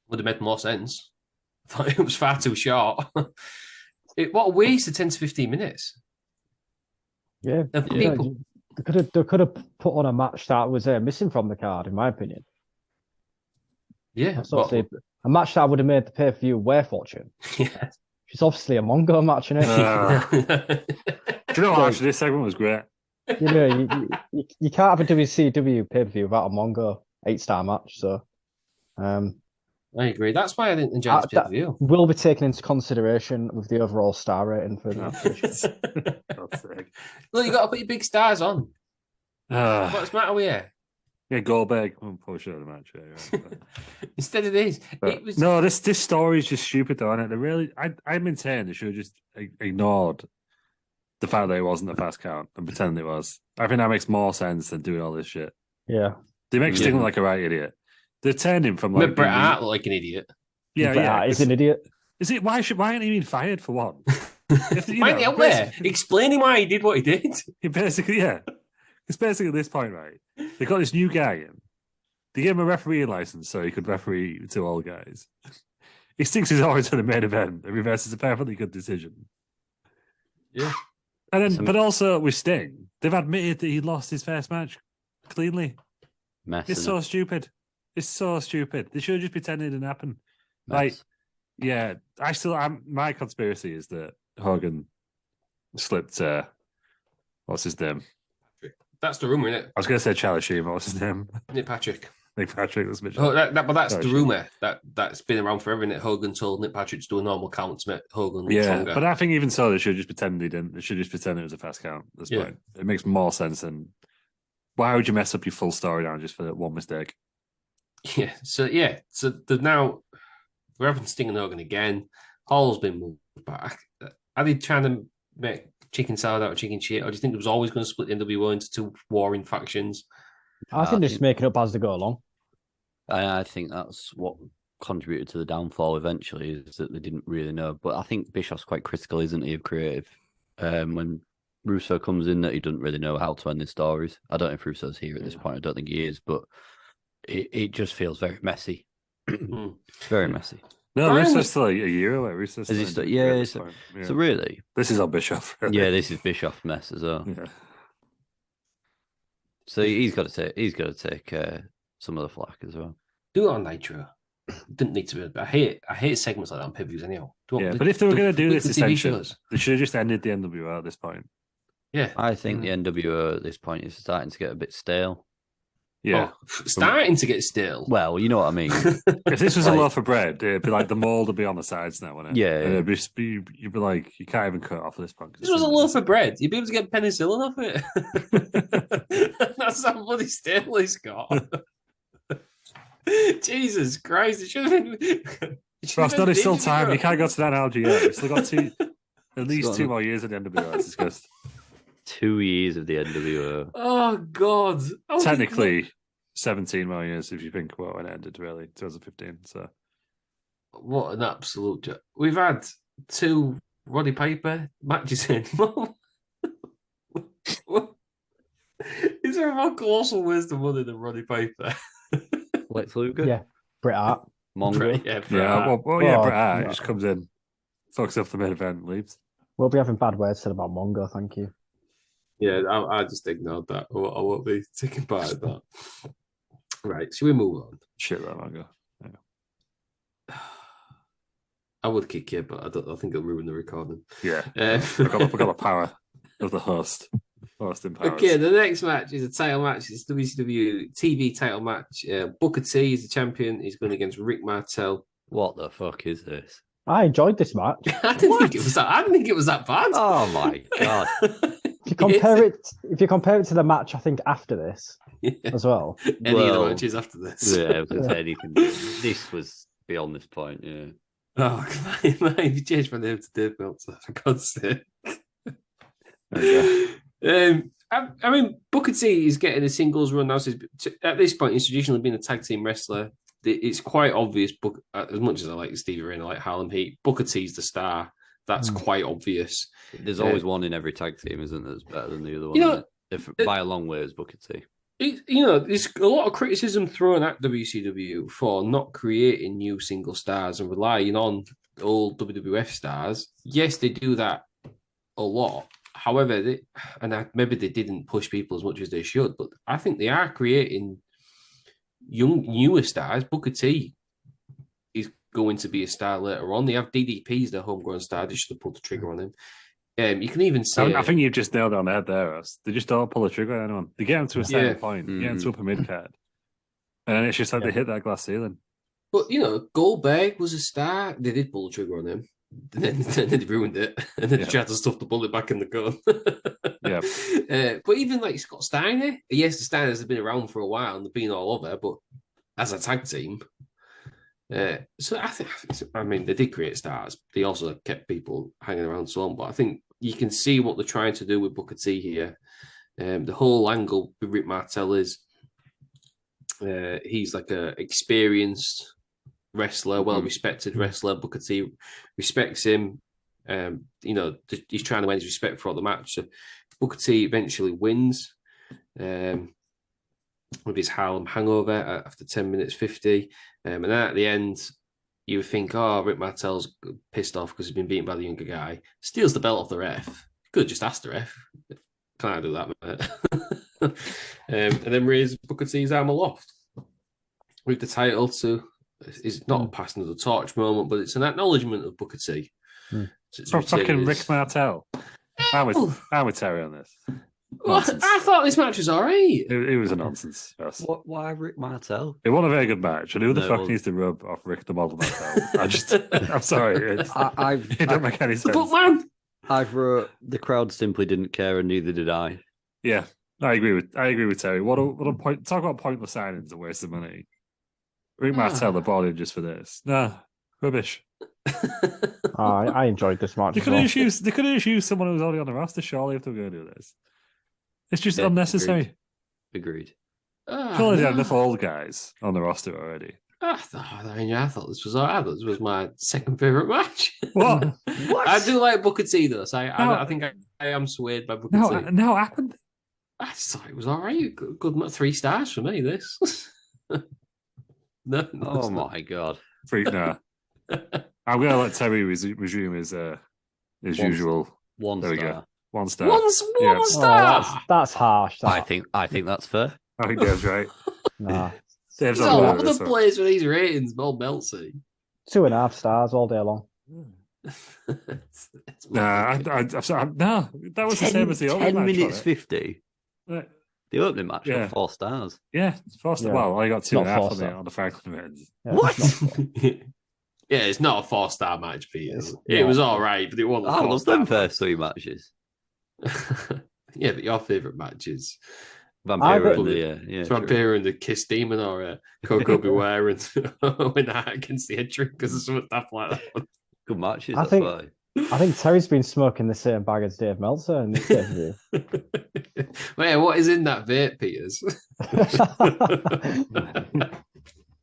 Would have made more sense. I thought it was far too short. What a waste of 10 to 15 minutes. Yeah. They could have put on a match that was missing from the card, in my opinion. Yeah. A match that would have made the pay-per-view worth watching. Yeah. It's obviously a Mongo match, isn't it? Do you know what? Actually, this segment was great. You know, you can't have a WCW pay-per-view without a Mongo 8-star match. So, I agree. That's why I didn't enjoy this pay-per-view. Will be taken into consideration with the overall star rating for the match. Look, you got to put your big stars on. What's the matter with you? Yeah, Goldberg. I'm probably sure the match. Yeah, right. Instead of this, no. This story is just stupid, though, isn't it? They really, I maintain they should have just ignored the fact that it wasn't a fast count and pretend it was. I think that makes more sense than doing all this shit. Yeah, they make Sting look like a right idiot. They turned him from like Bret Hart look like an idiot. Yeah, he's an idiot. Is it? Why aren't he being fired for one? Why ain't he out there explaining why he did what he did? He basically, yeah. It's basically at this point, right? They got this new guy in. They gave him a refereeing license so he could referee to all guys. He sticks his horse to the main event and reverses a perfectly good decision. Yeah. And then, but also with Sting, they've admitted that he lost his first match cleanly. It's so stupid. It's so stupid. They should have just pretended it didn't happen. Like, yeah, my conspiracy is that Hogan slipped, what's his name? That's the rumor, isn't it? I was going to say Charlie Sheen, what's his name? Nick Patrick. Nick Patrick was mentioned. But that's the rumor that's been around forever. That Hogan told Nick Patrick to do a normal count to make Hogan look stronger. But I think even so, they should just pretend they didn't. They should just pretend it was a fast count at this point. It makes more sense than why would you mess up your full story down just for one mistake? Yeah. So now we're having Sting and Hogan again. Hall's been moved back. Are they trying to make chicken salad out of chicken shit, or do you think it was always going to split the NWO into two warring factions? I think they're just making up as they go along. I think that's what contributed to the downfall eventually, is that they didn't really know. But I think Bischoff's quite critical, isn't he, of creative? When Russo comes in, that he doesn't really know how to end his stories. I don't know if Russo's here at this point. I don't think he is, but it just feels very messy. Very messy. No, Russo's still a year away. Russo's is he still? Yeah. So really, this is on Bischoff. Really. Yeah, this is Bischoff's mess as well. Yeah. So he's got to take some of the flack as well. Do it on Nitro. Didn't need to. I hate segments like that on pay-per-views anyhow. But if they were going to do this essentially, they should have just ended the NWO at this point. Yeah, I think the NWO at this point is starting to get a bit stale. Yeah, starting to get stale. Well, you know what I mean. If this was a loaf of bread, it'd be like the mold would be on the sides now, wouldn't it? Yeah, and it'd be you'd be like, you can't even cut off this point. This was a loaf of bread. You'd be able to get penicillin off it. That's how bloody stale it's got. Jesus Christ! It should have been. Ross, no, there's still time. You can't go to that analogy yet. We've still got at least 2 more years at the NWO. That's discussed. 2 years of the NWO. Oh God! Technically, 17 more years if you think about when it ended. Really, 2015. So, what an absolute joke! We've had 2 Roddy Piper matches in. Is there a more colossal wisdom money than Roddy Piper? Lex Luger? Yeah. Bret Hart. Mongo? Bret Bret Hart no. just comes in, fucks up the main event, and leaves. We'll be having bad words said about Mongo, thank you. Yeah, I just ignored that. I won't be taking part in that. Right, should we move on? Shit, that Mongo. I would kick you, but I think it'll ruin the recording. Yeah, I've got the power of the host. Okay, the next match is a title match. It's WCW TV title match. Booker T is the champion. He's going against Rick Martel. What the fuck is this? I enjoyed this match. I didn't think it was that bad. Oh my god! If you compare it to the match, I think after this as well. Any of the matches after this. Yeah, I was going to say anything. This was beyond this point. Yeah. Oh, you changed my name to Dave Meltzer, for God's sake. I mean, Booker T is getting a singles run now. So at this point, he's traditionally been a tag team wrestler. It's quite obvious, as much as I like Stevie Ray and I like Harlem Heat, Booker T's the star. That's quite obvious. There's always one in every tag team, isn't there? That's better than the other one. By a long way, it's Booker T. There's a lot of criticism thrown at WCW for not creating new single stars and relying on old WWF stars. Yes, they do that a lot. However, maybe they didn't push people as much as they should, but I think they are creating newer stars. Booker T is going to be a star later on. They have DDP as their homegrown star. They should have pulled the trigger on him. You can even say... I think you've just nailed it on the head there, Ross. They just don't pull the trigger on anyone. They get them to a certain point, get them to upper mid-card, and then it's just like they hit that glass ceiling. But, Goldberg was a star. They did pull the trigger on him. And then they ruined it. And then they tried to stuff the bullet back in the gun. But even like Scott Steiner, yes, the Steiners have been around for a while and they've been all over, but as a tag team... so I mean, they did create stars. They also kept people hanging around so on. But I think you can see what they're trying to do with Booker T here. The whole angle with Rick Martel is he's like a experienced wrestler, well-respected wrestler. Booker T respects him. He's trying to win his respect for all the match. So Booker T eventually wins with his Harlem Hangover after 10 minutes 50. And then at the end, you would think, Rick Martel's pissed off because he's been beaten by the younger guy. Steals the belt off the ref. Could have just asked the ref. Can I do that, mate? And then raises Booker T's arm aloft with the title to... It's not a passing of the torch moment, but it's an acknowledgement of Booker T. For fucking Rick Martel. I'm with Terry on this. Well, I thought this match was all right. It was a nonsense. Why Rick Martel? It wasn't a very good match. And who the fuck needs to rub off Rick the Model Martel? I'm sorry. It don't make any sense. But man, I've wrote the crowd simply didn't care, and neither did I. Yeah, I agree with Terry. What a point! Talk about pointless signings and waste of money. Rick Martel, the ball in just for this. Nah, rubbish. I enjoyed this match. They could have just used someone who was already on the roster, surely, if they were going to do this. It's just unnecessary. Agreed. Surely they have enough old guys on the roster already. I thought this was all right. This was my second favourite match. What? I do like Booker T, though, so I think I am swayed by Booker T. No, happened. I thought it was all right. Good 3 stars for me, this. No, oh my god! No. I'm going to let Terry resume his usual. One there star. We go. 1 star. One star. Oh, that's harsh. I think that's fair. I think Dave's right. Nah. He's all over the place with these ratings, Bob Meltzy. 2.5 stars all day long. No, that was the same as the opening 10 match. 10 minutes 50. Right. The opening match got 4 stars. Yeah, 4 stars. Well, I got 2.5 on the Franklin events. Yeah, what? Yeah, it's not a 4-star match, Peter. It was all right, but it wasn't. I love them first 3 matches. Yeah, but your favourite matches. Vampiro and the Kiss Demon or Coco Beware and Owen Hart against the Head Drinkers or some stuff like that. Good matches. I think Terry's been smoking the same bag as Dave Meltzer in this interview. Wait, what is in that vape, Peters?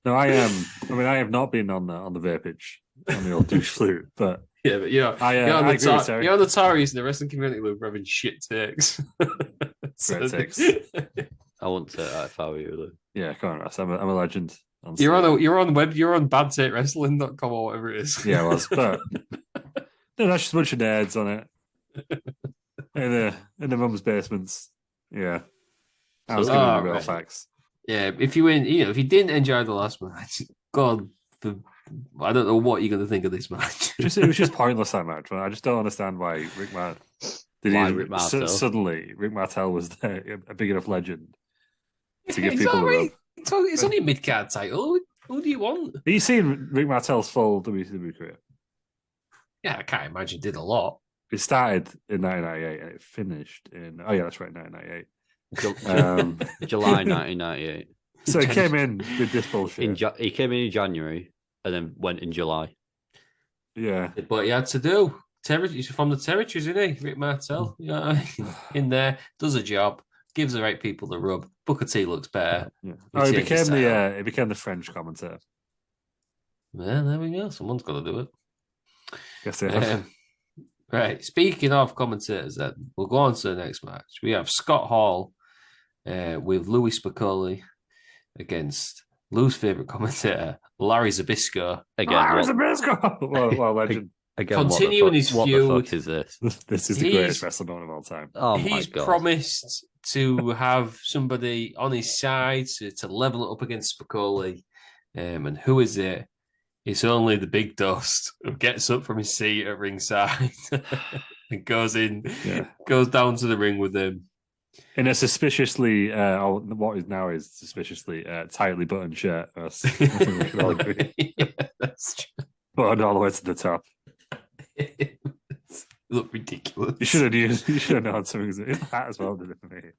No, I am. I have not been on the vapage on the old douche flute, but yeah, but you're on the Tories in the wrestling community, Luke, having shit takes. Great takes. I wouldn't say that if I were you, Lou. Yeah, come on, Ross. I'm a legend. You're on badtakewrestling.com or whatever it is. Yeah, I was, but no, that's just a bunch of nerds on it. In the mum's basements. Yeah. I was giving you real facts. Yeah, if you didn't enjoy the last match, God, I don't know what you're going to think of this match. It was just pointless, that match. I just don't understand why Rick Martel. Suddenly Rick Martel was there, a big enough legend to give people the rub. It's only a mid-card title. Who do you want? Have you seen Rick Martel's full WCW career? Yeah, I can't imagine he did a lot. It started in 1998 and it finished in... Oh, yeah, that's right, 1998. July 1998. So he came in with this bullshit. He came in January and then went in July. Yeah. But he had to do. He's from the territories, isn't he? Rick Martel. You know what I mean? In there, does a job, gives the right people the rub. Booker T looks better. Yeah. He became the French commentator. Well, there we go. Someone's got to do it. Guess they have. Right. Speaking of commentators, then we'll go on to the next match. We have Scott Hall with Louis Spicolli against Lou's favorite commentator, Larry Zbyszko. Larry Zbyszko! Well, legend. Again, continuing his feud. What the fuck is this? This is the greatest wrestling moment of all time. Oh he's promised to have somebody on his side to level it up against Spicolli. And who is it? It's only the Big Dust who gets up from his seat at ringside and goes down to the ring with him. In a suspiciously, what is now suspiciously tightly buttoned shirt. That's true. Buttoned all the way to the top. Look ridiculous. You should have known something. His hat as well, didn't it?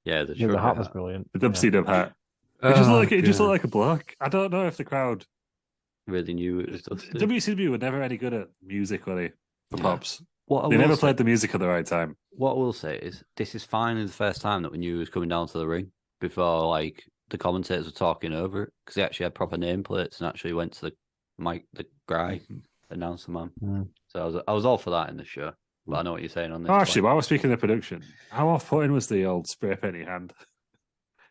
Yeah, the hat was brilliant. The WCW hat. It just looked like a block. I don't know if the crowd really knew it was Dusty. WCW were never any good at music, were they? For pops. They never played the music at the right time. What I will say is, this is finally the first time that we knew he was coming down to the ring before, like, the commentators were talking over it, because they actually had proper nameplates and actually went to the mic, the guy, announcer man. So I was all for that in the show. But I know what you're saying on this. Actually, while we're speaking of production, how off-putting was the old spray painting hand?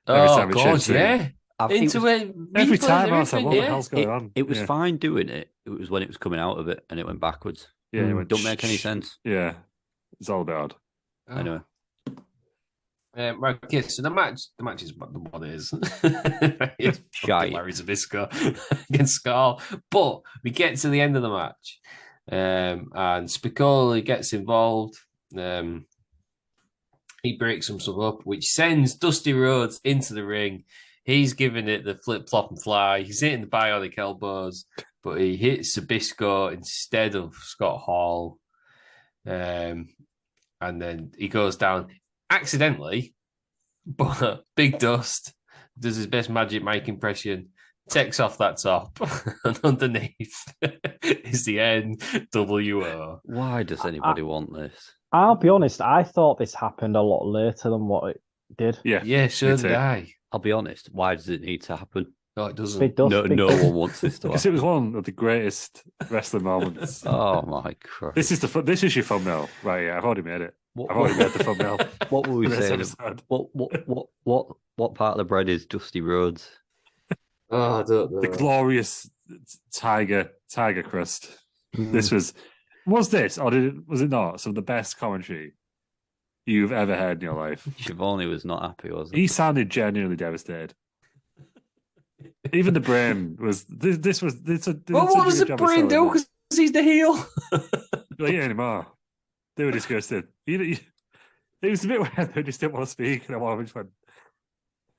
Oh, God, yeah. Every time I was like, what the hell's going on? It was fine doing it. It was when it was coming out of it and it went backwards. Yeah, don't make any sense. Yeah, it's all a bit odd. Anyway. Right, okay, so the match is what it is. It's Larry Zbyszko against Scott. But we get to the end of the match, and Spicolli gets involved. He breaks some stuff up, which sends Dusty Rhodes into the ring. He's giving it the flip, flop, and fly. He's hitting the bionic elbows, but he hits Zbyszko instead of Scott Hall. And then he goes down accidentally, but Big Dust does his best Magic Mike impression, takes off that top, and underneath is the NWO. Why does anybody want this? I'll be honest, I thought this happened a lot later than what it did. Yeah, so did I. I'll be honest, why does it need to happen? No, it doesn't. Big Dust, no one wants this to happen. Because it was one of the greatest wrestling moments. Oh my Christ. This is your thumbnail. Right, yeah, I've already made it. I've already made the thumbnail. What were we saying? What part of the bread is Dusty Rhodes? Oh, I don't know. The glorious tiger crust. This was this, or was it not? Some of the best commentary you've ever heard in your life. Schiavone was not happy, was he? He sounded genuinely devastated. Even the brain was. This was. Well, what does the brain do? Because he's the heel. Like, yeah, anymore. They were disgusted. It was a bit weird. They just didn't want to speak, and I just went,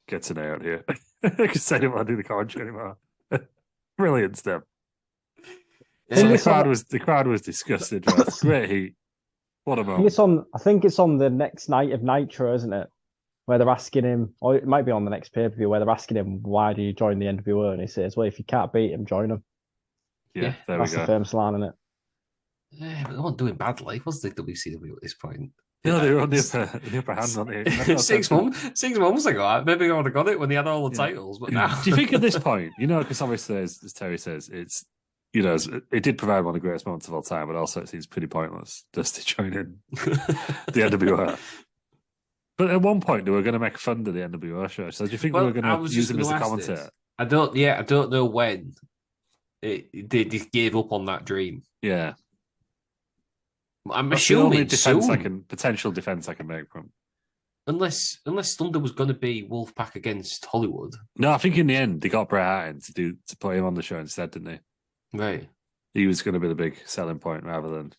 "Get an out here," because I didn't want to do the commentary anymore. Brilliant stuff. Yeah. So the crowd was disgusted. Right? Great heat. What a moment. I think it's on the next night of Nitro, isn't it? Where they're asking him, or it might be on the next pay-per-view, where they're asking him, why do you join the NWO? And he says, well, if you can't beat him, join him. Yeah, there that's we go. the famous line, isn't it? Yeah, but they weren't doing badly. What's the WCW at this point? Yeah, they were on the upper hand, weren't they? 6 months ago, maybe I would have got it when they had all the titles, but now... Do you think at this point, because obviously, as Terry says, it's, it did provide one of the greatest moments of all time, but also it seems pretty pointless just to join in the NWO. But at one point, they were going to make fun of the NWO show. So do you think they were going to use him as a commentator? I don't know when they gave up on that dream. Yeah. I'm That's assuming the only potential defense I can make from. Unless Thunder was going to be Wolfpack against Hollywood. No, I think in the end they got Bret Hart in to put him on the show instead, didn't they? Right. He was going to be the big selling point rather than.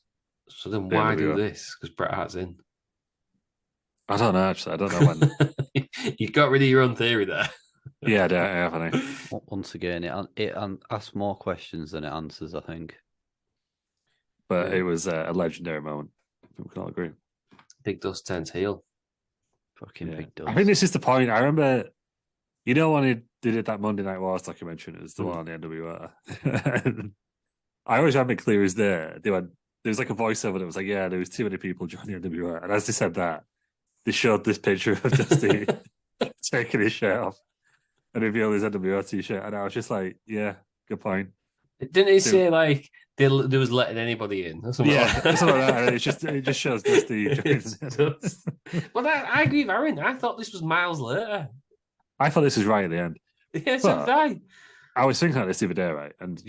So then why do this? Because Bret Hart's in. I don't know. Actually, I don't know when. You got rid of your own theory there. Yeah, I haven't. Once again, it asks more questions than it answers, I think. But it was a legendary moment. We can all agree. Big Dust turns heel. Fucking Big Dust. I think this is the point. I remember, when he did that Monday Night Wars documentary, it was the one on the NWO. I always remember it clear as day. There was like a voiceover that was like, yeah, there was too many people joining the NWO. And as they said that, they showed this picture of Dusty taking his shirt off and revealed his NWO t-shirt. And I was just like, yeah, good point. Didn't he say like they was letting anybody in? Or something like that? Something like that. It just shows Dusty. Well, I agree with Aaron. I thought this was miles later. I thought this was right at the end. Yeah, so did I. I was thinking about this the other day, right? And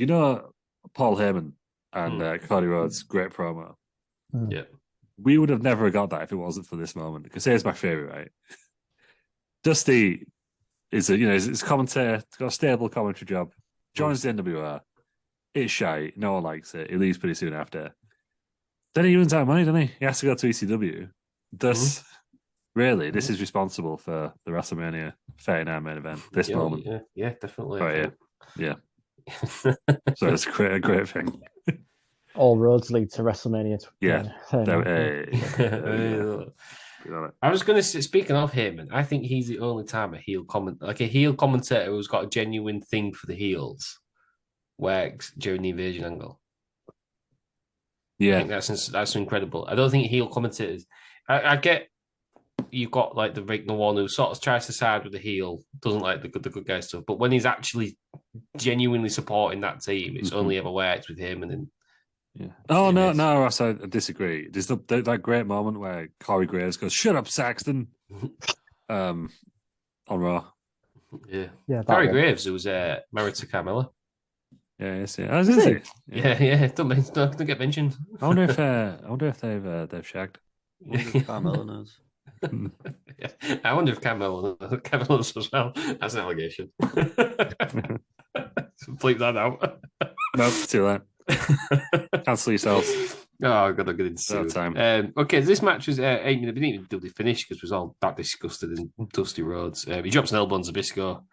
Paul Heyman and Cody Rhodes, great promo. Yeah. We would have never got that if it wasn't for this moment. Because here's my theory, right? Dusty is he's a commentator, he's got a stable commentary job, joins the NWO. It's shy, no one likes it. He leaves pretty soon after. Then he runs out of money, doesn't he? He has to go to ECW. Thus, really, this is responsible for the WrestleMania 39 main event. This moment. Yeah, definitely. Oh, yeah. So it's a great thing. All roads lead to WrestleMania. I was going to say, speaking of Heyman, I think he's the only time a heel commentator who's got a genuine thing for the heels works during the invasion angle. Yeah, I think that's incredible. I don't think heel commentators. I get you've got like the one who sort of tries to side with the heel, doesn't like the good guy stuff, but when he's actually genuinely supporting that team, it's only ever worked with him and then. Yeah. Oh no, Ross, I disagree. There's that great moment where Corey Graves goes, "Shut up, Saxton," on Raw. Yeah. Corey Graves, who was married to Carmella. Yeah, yes, yeah. Is it? Yeah. Don't get mentioned. I wonder if they've shagged. Carmella knows. I wonder if Carmella knows as well. That's an allegation. Bleep that out. Nope, too late. Cancel yourselves. Oh god, I'm getting sued. Time. Okay, this match was 8 minutes. We didn't even do the finish because we was all that disgusted in Dusty Rhodes. He drops an elbow on Zbyszko,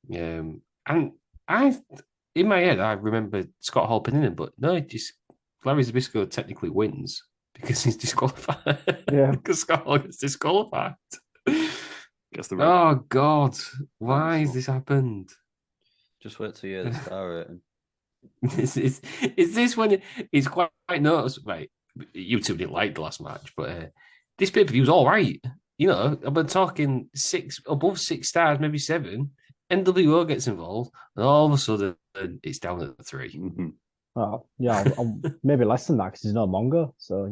and I, in my head, I remember Scott Hall pinning him, but no, Larry Zbyszko technically wins because he's disqualified. Yeah, because Scott Hall gets disqualified. Oh god, why has this happened? Just wait till you hear the star rating. Is this when it's quite noticeable? Right, you two didn't like the last match, but this pay-per-view was all right. I've been talking above 6 stars, maybe 7. NWO gets involved, and all of a sudden it's down at 3. Mm-hmm. Oh, yeah, I'll maybe less than that because there's no Mongo, so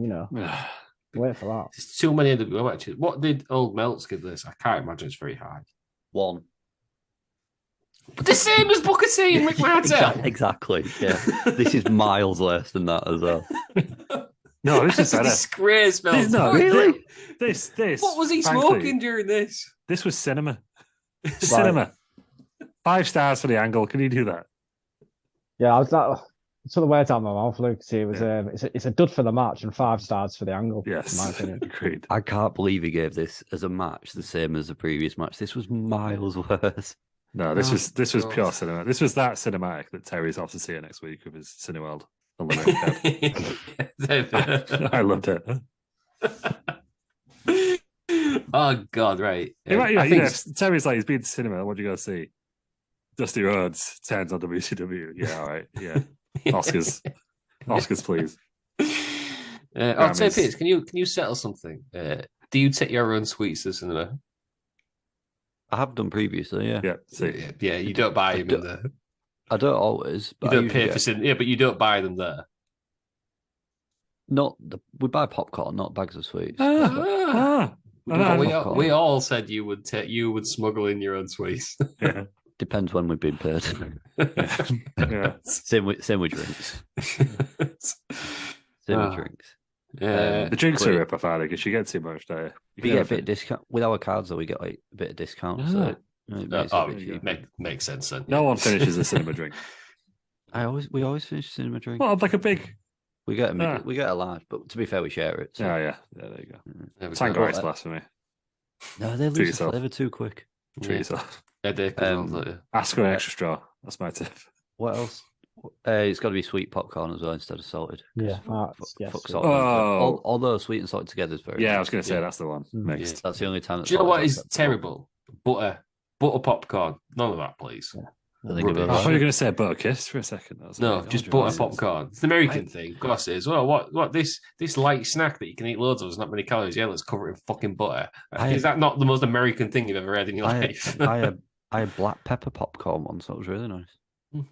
wait for that. There's too many NWO matches. What did Old Melts give this? I can't imagine it's very high. 1. But the same as Booker T and Rick Martel. Exactly. Yeah, this is miles less than that as well. No, this is a disgrace, Meltzer. No, really? This. What was he smoking during this? This was cinema. Cinema. 5 stars for the angle. Can you do that? Yeah, it's sort of words out of my mouth, Luke. It was it's a dud for the match and 5 stars for the angle. Yes, in my opinion. Agreed. I can't believe he gave this as a match the same as the previous match. This was miles worse. No, this was pure cinema. This was that cinematic that Terry's off to see it next week with his Cineworld Unlimited. I loved it. Oh God, right. I think Terry's like, he's been to cinema. What do you go see? Dusty Rhodes turns on WCW. Yeah, all right. Yeah, Oscars, please. Piers, can you settle something? Do you take your own sweets to cinema? I have done previously, yeah. Yeah, you don't buy them in there. I don't always. But you don't pay for cinema. Yeah, but you don't buy them there. We buy popcorn, not bags of sweets. We all said you would smuggle in your own sweets. Yeah. Depends when we've been paid. Yeah. Same with drinks. Same with drinks. The drinks are a rip off out because you get too much there. We get a bit of discount with our cards, though. We get like a bit of discount. So it makes sense then. No one finishes a cinema drink. We always finish a cinema drink. Well, like a big. We get a large, but to be fair, we share it. So. Yeah, there you go. Tango Ice blasphemy. No, they lose the flavour too quick. Treat yourself. Ask for an extra straw. That's my tip. What else? It's got to be sweet popcorn as well instead of salted. Yeah, fuck salt. Although sweet and salted together is very. Yeah, I was going to say that's the one. Mixed. Yeah, that's the only time. Do you know what is terrible? Butter popcorn. None of that, please. Yeah. I thought you were going to say butter kiss for a second. No, just butter popcorn. It's an American thing. Of course it is. Well, what this light snack that you can eat loads of is not many calories. Yeah, let's cover it in fucking butter. Is that not the most American thing you've ever had in your life? I had black pepper popcorn once. That was really nice.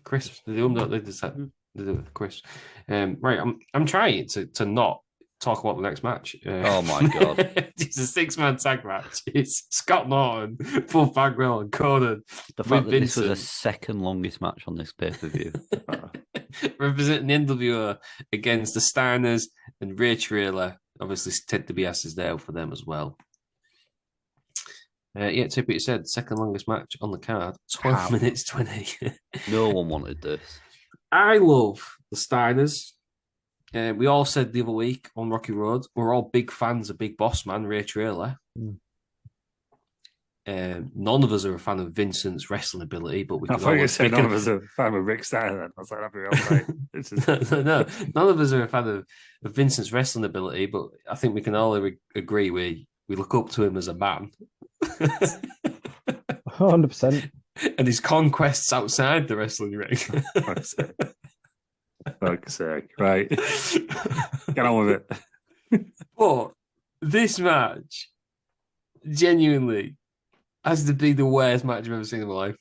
Crisps. They do them, don't they? They do it with crisps. Right, I'm trying to not talk about the next match. Oh my god! It's a 6-man tag match. It's Scott Norton, Paul Bagwell, and Conan. The fact that this was the second longest match on this pay-per-view. Representing the NWO against the Steiners and Ray Trailer. Obviously, Ted DiBiase is there for them as well. Tippy said second longest match on the card, 12 minutes 20. No one wanted this. I love the Steiners. We all said the other week on Rocky Road, we're all big fans of Big Boss Man, Ray Trailer. None of us are a fan of Vincent's wrestling ability, but we. I thought you said none of us are a fan of Rick Steiner. I was like, that'd be all right. No, none of us are a fan of Vincent's wrestling ability, but I think we can all agree we look up to him as a man. 100%. And his conquests outside the wrestling ring. Fuck's sake. Right. Get on with it. But this match genuinely has to be the worst match I've ever seen in my life.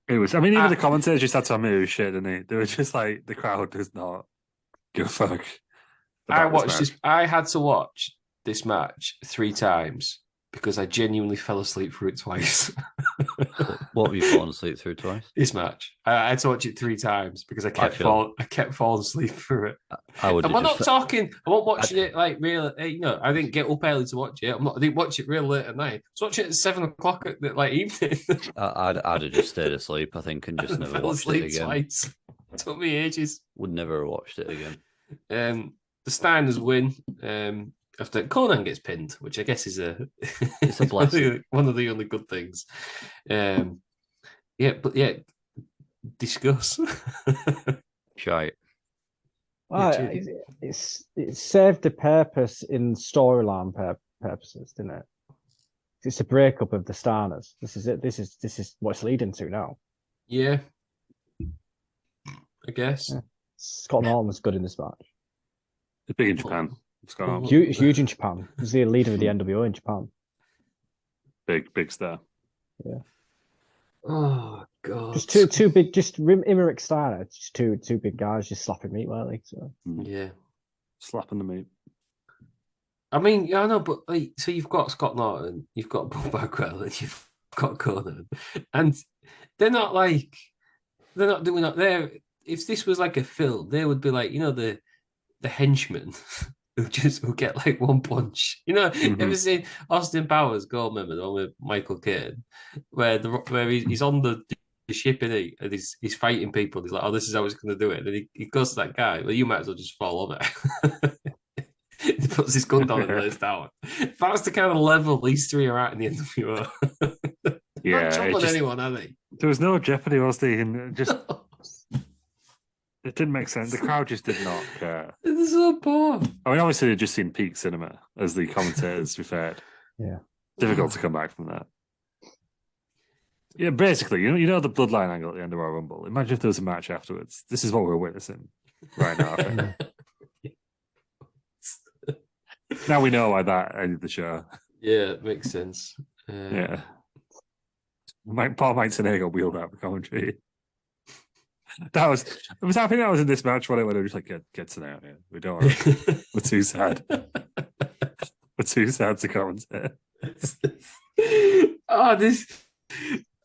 It was. I mean, even the commentators just had to admit it was shit, didn't they? They were just like, the crowd does not give a fuck. I had to watch this match 3 times because I genuinely fell asleep through it twice. What have you fallen asleep through twice? This match. I had to watch it 3 times because I kept falling asleep through it. I'm not watching it like real. I didn't get up early to watch it. I didn't watch it real late at night. I was watching it at 7 o'clock at the evening. I'd have just stayed asleep, I think, and just never watched it again. Twice. It took me ages. Would never have watched it again. The Steiners win. After Conan gets pinned, which I guess is it's a blessing. one of the only good things. Discuss. Shite. It served the purpose in storyline purposes, didn't it? It's a breakup of the Steiners. This is it. This is what it's leading to now. Yeah, I guess. Yeah. Scott Norton was good in this match. It's big in Japan. Huge in Japan. He's the leader of the NWO in Japan. Big star. Yeah. Oh god. Just two big. Just Rick Steiner. Just two big guys just slapping meat, weren't they? So. Yeah. Slapping the meat. I mean, yeah, I know, but so you've got Scott Norton, you've got Paul Bagwell, and you've got Conan, and they're not doing that. If this was like a film, they would be like, the henchmen. Who get like one punch. Ever seen Austin Powers Gold Member, the one with Michael Caine, where he's on the ship and he's fighting people. He's like, oh, this is how he's going to do it. And then he goes to that guy. Well, you might as well just fall on it. He puts his gun down and lays down. That's the kind of level these 3 are at in the NWO. Yeah, not troubling anyone, are they? There was no jeopardy, was there? And just. It didn't make sense. The crowd just did not care. It's so poor. I mean, obviously, they'd just seen peak cinema, as the commentators referred. Yeah. Difficult to come back from that. Yeah, basically, you know the bloodline angle at the end of our Rumble. Imagine if there was a match afterwards. This is what we're witnessing right now. I think. Now we know why that ended the show. Yeah, it makes sense. Yeah. Paul Mike Senego wheeled out the commentary. I was happy that I was in this match when I went just like get to now. Yeah. We don't. We're too sad. with two sides of commentator. Oh, this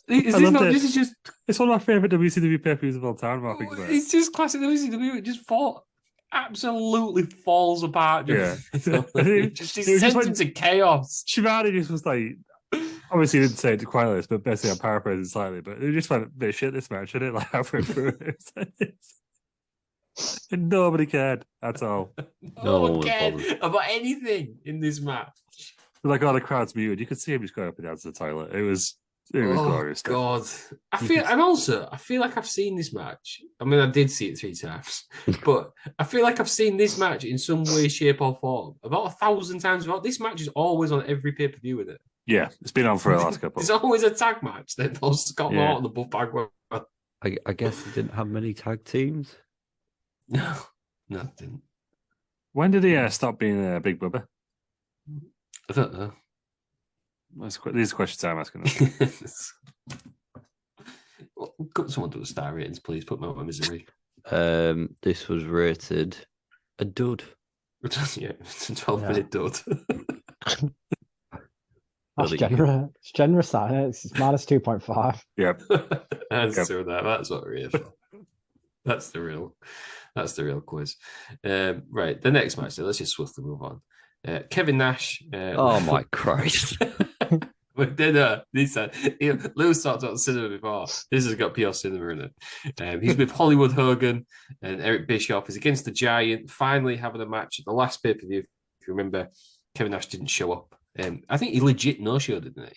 is just. It's one of my favorite WCW pay-per-views of all time. I think it's just classic WCW. It just absolutely falls apart. Yeah, it just descends into chaos. Shivani just was like, obviously he didn't say it quite like this, but basically I'm paraphrasing slightly. But it just went a bit shit this match, didn't it? Like halfway through it. And nobody cared at all. No one cared about anything in this match. Like all the crowd's muted. You could see him just going up and down to the toilet. It was glorious. God. I feel like I've seen this match. I mean, I did see it 3 times, but I feel like I've seen this match in some way, shape, or form about 1,000 times. This match is always on every pay-per-view with it. Yeah, it's been on for the last couple. There's always a tag match that involves Scott Norton and Buff Bagwell. I guess he didn't have many tag teams. No, it didn't. When did he stop being a Big Bubba? I don't know. These are questions I'm asking. Someone do the star ratings, please. Put me out of my misery. This was rated a dud. Yeah, it's a 12-minute dud. That's generous. It's generous, that, isn't it? It's minus 2.5. Yep. That's what we're here for. That's the real quiz. Right, the next match. So let's just swiftly move on. Kevin Nash. Oh my Christ! With dinner, he said. Lewis talked about cinema before. This has got pure cinema in it. He's with Hollywood Hogan and Eric Bischoff. He's against the Giant. Finally having a match at the last pay-per-view. If you remember, Kevin Nash didn't show up. I think he legit no-showed, didn't he?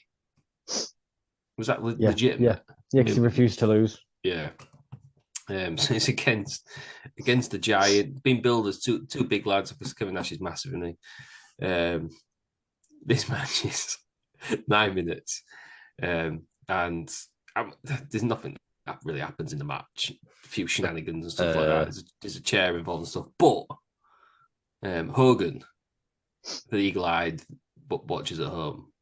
Was that legit? Yeah, because he refused to lose. Yeah. So it's against the Giant. Being billed as two big lads because Kevin Nash is massive, isn't he? This match is 9 minutes, and there's nothing that really happens in the match. A few shenanigans and stuff like that. There's a chair involved and stuff. But Hogan, the eagle-eyed but watches at home,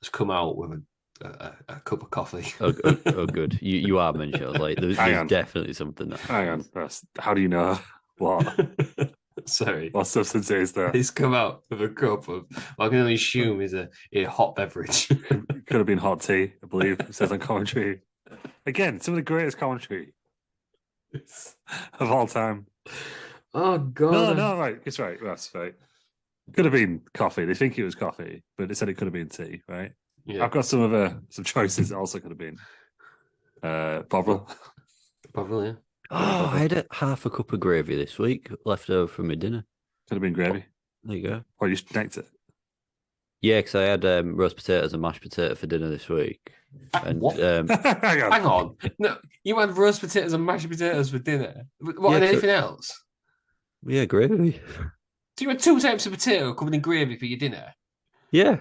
has come out with a cup of coffee. Oh, good. You are mentioning. I was like, there's definitely something there. Hang on. How do you know what? Sorry. What substance is there? He's come out with a cup of what I can only assume is a hot beverage. It could have been hot tea, I believe. It says on commentary. Again, some of the greatest commentary of all time. Oh God. No, right. It's right. That's right. Could have been coffee. They think it was coffee, but they said it could have been tea, right? Yeah. I've got some choices that also could have been Bovril. Bovril, yeah. Oh, I had half a cup of gravy this week left over from my dinner. Could have been gravy. There you go. Or you snacked it. Yeah, because I had roast potatoes and mashed potato for dinner this week. And what? Hang on. No, you had roast potatoes and mashed potatoes for dinner. What, and anything else? Yeah, gravy. So you had 2 types of potato covered in gravy for your dinner? Yeah.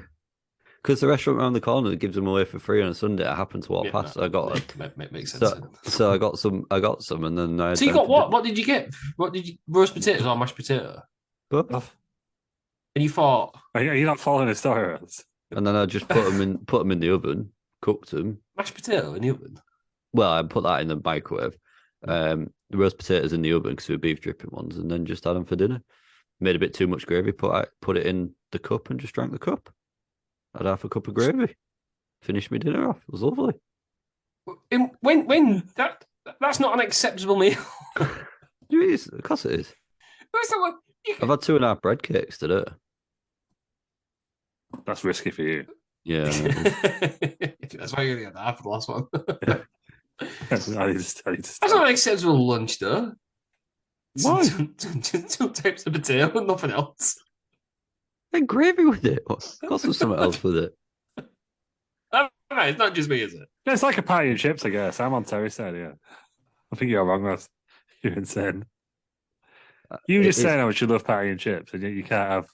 Because the restaurant around the corner that gives them away for free on a Sunday, I happened to walk past. I got makes sense. So I got some, and then I. So you got what? What did you get? What did you roast potatoes or mashed potato? Both. And you thought? You're not following the story. And then I just put them in the oven, cooked them. Mashed potato in the oven. Well, I put that in the microwave. The roast potatoes in the oven because they were beef dripping ones, and then just had them for dinner. Made a bit too much gravy. Put it in the cup and just drank the cup. Had half a cup of gravy. Finished my dinner off. It was lovely. When that's not an acceptable meal. It is. Of course it is. I've had 2.5 bread cakes today. That's risky for you. Yeah. That's why you only had half the last one. That's not an acceptable lunch, though. Why? 2 types of potato and nothing else. And gravy with it. Got something else with it. Right, it's not just me, is it? It's like a patty and chips, I guess. I'm on Terry's side, yeah. I think you're wrong, Ross. You're insane. You just saying how much you love patty and chips, and yet you can't have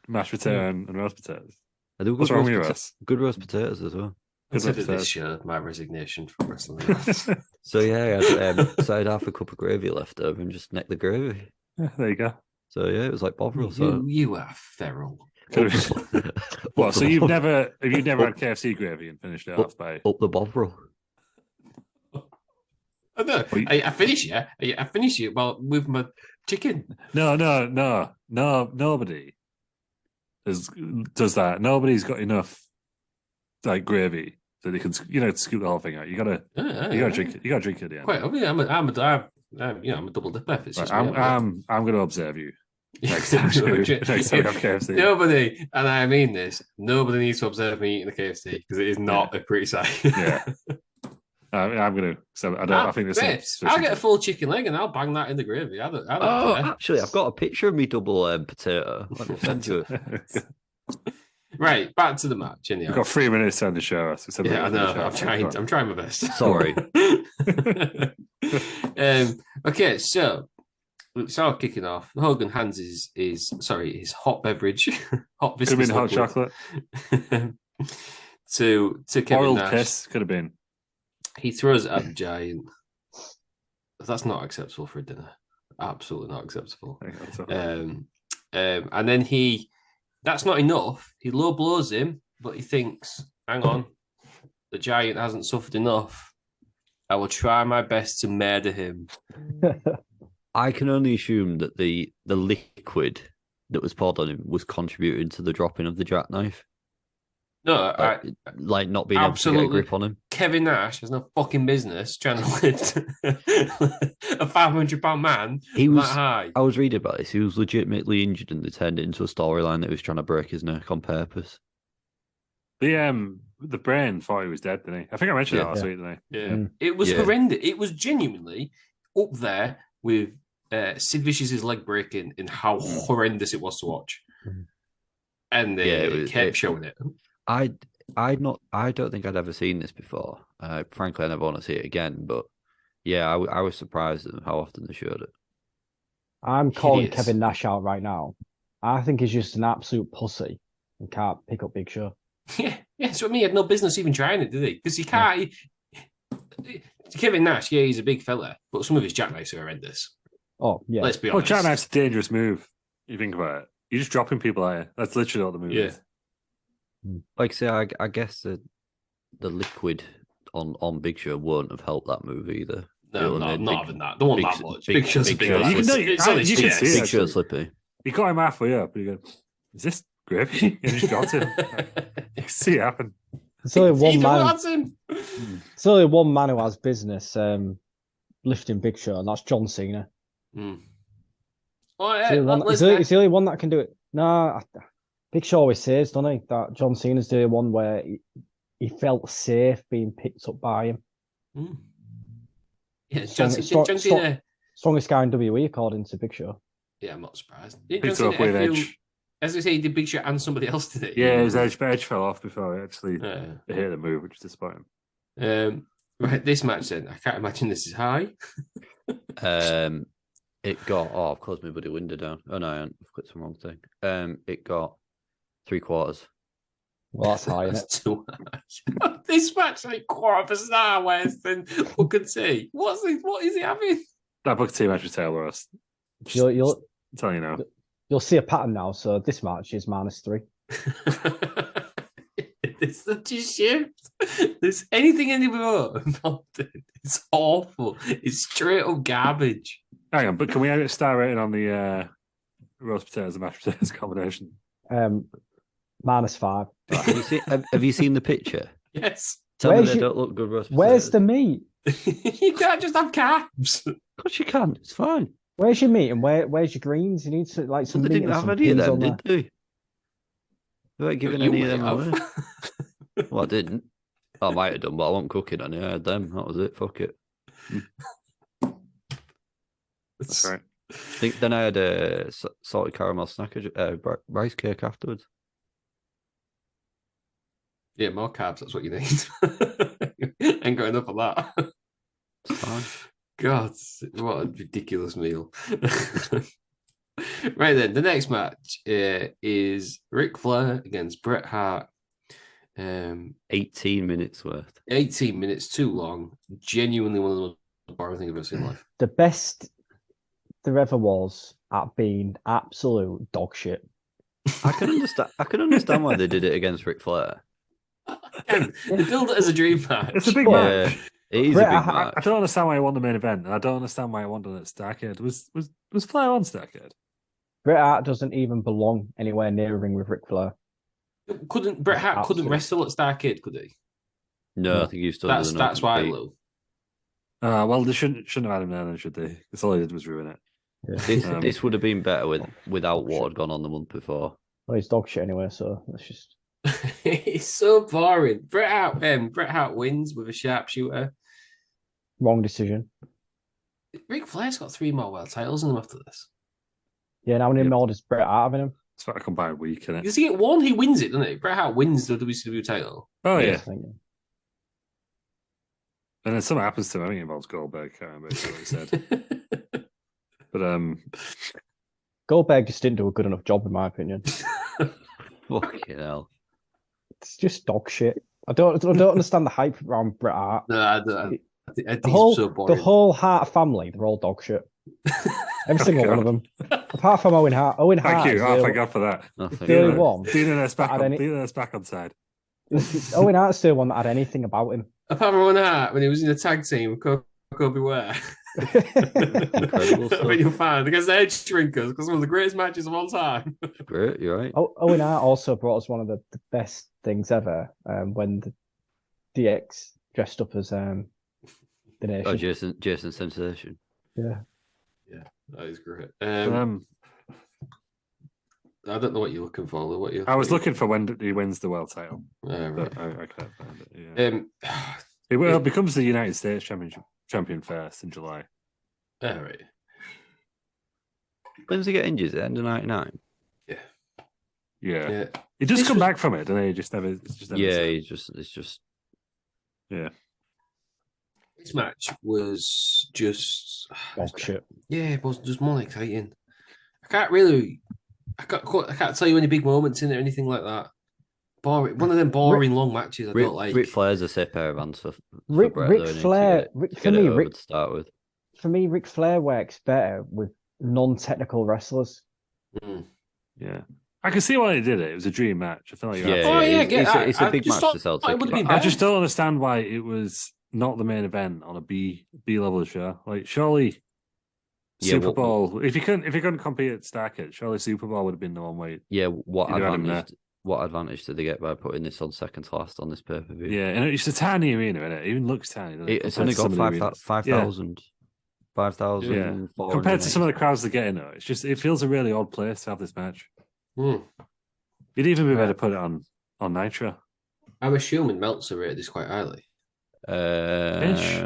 mashed potato and roast potatoes. I do. What's wrong with you, Ross? Good roast potatoes as well. Consider this show my resignation from wrestling. So yeah, I had half a cup of gravy left over and just necked the gravy. Yeah, there you go. So yeah, it was like Bovril. You are feral. What? So you've never had KFC gravy and finished it off by up the Bovril? I know. I finish it. I finish it with my chicken. No, nobody. does that. Nobody's got enough like gravy that they can, scoop the whole thing out. You gotta drink it. You gotta drink it at the end. Quite. I mean, I'm a double dipper. If it's just I'm going to observe you. Next time we have KFC. Nobody, and I mean this, nobody needs to observe me eating a KFC because it is not a pretty sight. Yeah. I'm going to. So I think this. I'll get a full chicken leg and I'll bang that in the gravy. Actually, I've got a picture of me double potato. Let me send you it. Right, back to the match. Anyhow. We've got 3 minutes to end the show. So I know. I'm trying my best. Sorry. Okay, so it's all kicking off. Hogan hands his hot beverage, hot viscous could have been hot chocolate to Kevin Oral Nash. piss could have been. He throws it at the Giant. That's not acceptable for a dinner. Absolutely not acceptable. And then that's not enough. He low blows him, but he thinks, hang on, the Giant hasn't suffered enough. I will try my best to murder him. I can only assume that the liquid that was poured on him was contributing to the dropping of the jackknife. No, like not being able to get a grip on him. Kevin Nash has no fucking business trying to lift a 500-pound man that high. I was reading about this. He was legitimately injured, and they turned it into a storyline that he was trying to break his neck on purpose. The brain thought he was dead, didn't he? I think I mentioned that last week, didn't I? Yeah. It was horrendous. It was genuinely up there with Sid Vicious's leg breaking and how horrendous it was to watch. And they kept showing it. I don't think I'd ever seen this before. Frankly, I never want to see it again. But yeah, I was surprised at how often they showed it. I'm calling Kevin Nash out right now. I think he's just an absolute pussy and can't pick up Big Show. Yeah. So he had no business even trying it, did he? Because he can't. Kevin Nash, he's a big fella, but some of his jackknives are horrendous. Oh yeah. Let's be honest. Well, jackknife's a dangerous move. You think about it. You're just dropping people out. That's literally all the move is. Like I say, I guess the liquid on Big Show won't have helped that move either. No, not even that. Don't want that much. Big Show's a big guy. You can see Big Show's slippy. You got him halfway up. You go, is this gravy? You just got him. You can see it happen. It's only one man. It's only one man who has business lifting Big Show, and that's John Cena. He's the only one that can do it. No, Big Show always says, doesn't he, that John Cena's the one where he felt safe being picked up by him. Yeah, John Cena, strongest guy in WWE according to Big Show. Yeah, I'm not surprised. John Cena, Edge. As I say, he did Big Show and somebody else did it. Yeah, his Edge fell off before it actually hit the move, which is disappointing. Right, this match then, I can't imagine this is high. It got, I've closed my bloody window down. Oh no, I've clicked the wrong thing. It got 3/4. Well, that's high, isn't it? Too high. This match like quarter of a star worse than Booker T. What is he having? That Booker T match was terrible. You'll tell you now. You'll see a pattern now. So this match is -3. It's such a shift. There's anything anymore involved in it. It's awful. It's straight up garbage. Hang on, but can we have a star rating on the roast potatoes and mashed potatoes combination? -5. Have you seen the picture? Yes. Tell me they don't look good roast potatoes. Where's the meat? You can't just have carbs. Of course you can. It's fine. Where's your meat and where's your greens? You need to like some. They meat didn't and have any of them, did they? They weren't giving any of them away. Well, I didn't. I might have done, but I wasn't cooking on it. I had them. That was it. Fuck it. That's right. I think then I had a salted caramel rice cake afterwards. Yeah, more carbs. That's what you need. Ain't got enough of that. It's fine. God, what a ridiculous meal. Right then, the next match is Ric Flair against Bret Hart. 18 minutes worth. 18 minutes too long. Genuinely one of the most boring things I've ever seen in life. The best there ever was at being absolute dog shit. I can understand why they did it against Ric Flair. They build it as a dream match. It's a big match. It is a big match. I don't understand why I won the main event, and I don't understand why I won it at Starrcade. Was Flair on Starrcade? Bret Hart doesn't even belong anywhere near a ring with Ric Flair. Bret Hart couldn't wrestle at Starrcade, could he? No, I think he still doesn't. That's why, Lou. Well, they shouldn't have had him there, then, should they? Because all he did was ruin it. Yeah. This would have been better without what had gone on the month before. Well, he's dog shit anyway, so let's just. It's so boring. Bret Hart wins with a sharpshooter. Wrong decision. Ric Flair's got 3 more world titles in him after this. Yeah, now many more does Bret Hart have in him? It's about a combined week, isn't it? Does he get one? He wins it, doesn't he? Bret Hart wins the WCW title. Oh, yeah. And then something happens to him. I think it involves Goldberg. I can't remember what he said. But Goldberg just didn't do a good enough job, in my opinion. Fucking hell. It's just dog shit. I don't understand the hype around Bret Hart. No, I think it's so boring. The whole Hart family, they're all dog shit. Every single one of them. Apart from Owen Hart. Owen Hart. Thank you. Thank God for that. The only one. Dina's back on side. Owen Hart's the one that had anything about him. Apart from Owen Hart, when he was in a tag team with Coco Beware. Incredible stuff. I mean, you'll find against the Edge Shrinkers, because one of the greatest matches of all time. Great, you're right. Owen Hart also brought us one of the best things ever when the DX dressed up as the Nation. Oh, Jason Sensation. Yeah, that is great. I don't know what you're looking for. I was looking for when he wins the world title. Right. But I can't find it. Yeah. It becomes the United States champion first in July. All right. When does he get injured? At the end of 99? Yeah. He just come back from it, and he just never. It's just. Yeah. This match was just dog shit. Yeah, it was just more exciting. I can't tell you any big moments in it or anything like that. Boring. One of them boring long matches I don't like. Ric Flair's a safe pair of hands for Ric Flair. To start with. For me, Ric Flair works better with non-technical wrestlers. Yeah. I can see why they did it. It was a dream match. I feel like it's a big match to sell tickets. I just don't understand why it was not the main event on a B level show. Like, surely Super Bowl. If you couldn't compete at Starrcade, surely Super Bowl would have been the one way. Yeah, what advantage did they get by putting this on second to last on this pay-per-view? Yeah, and it's a tiny arena, isn't it? It even looks tiny. It's only got 5,000. 5,000. Yeah. Compared to some of the crowds that get in it, it feels a really odd place to have this match. You'd even be better to put it on Nitro. I'm assuming Meltzer rated this quite highly. Ish.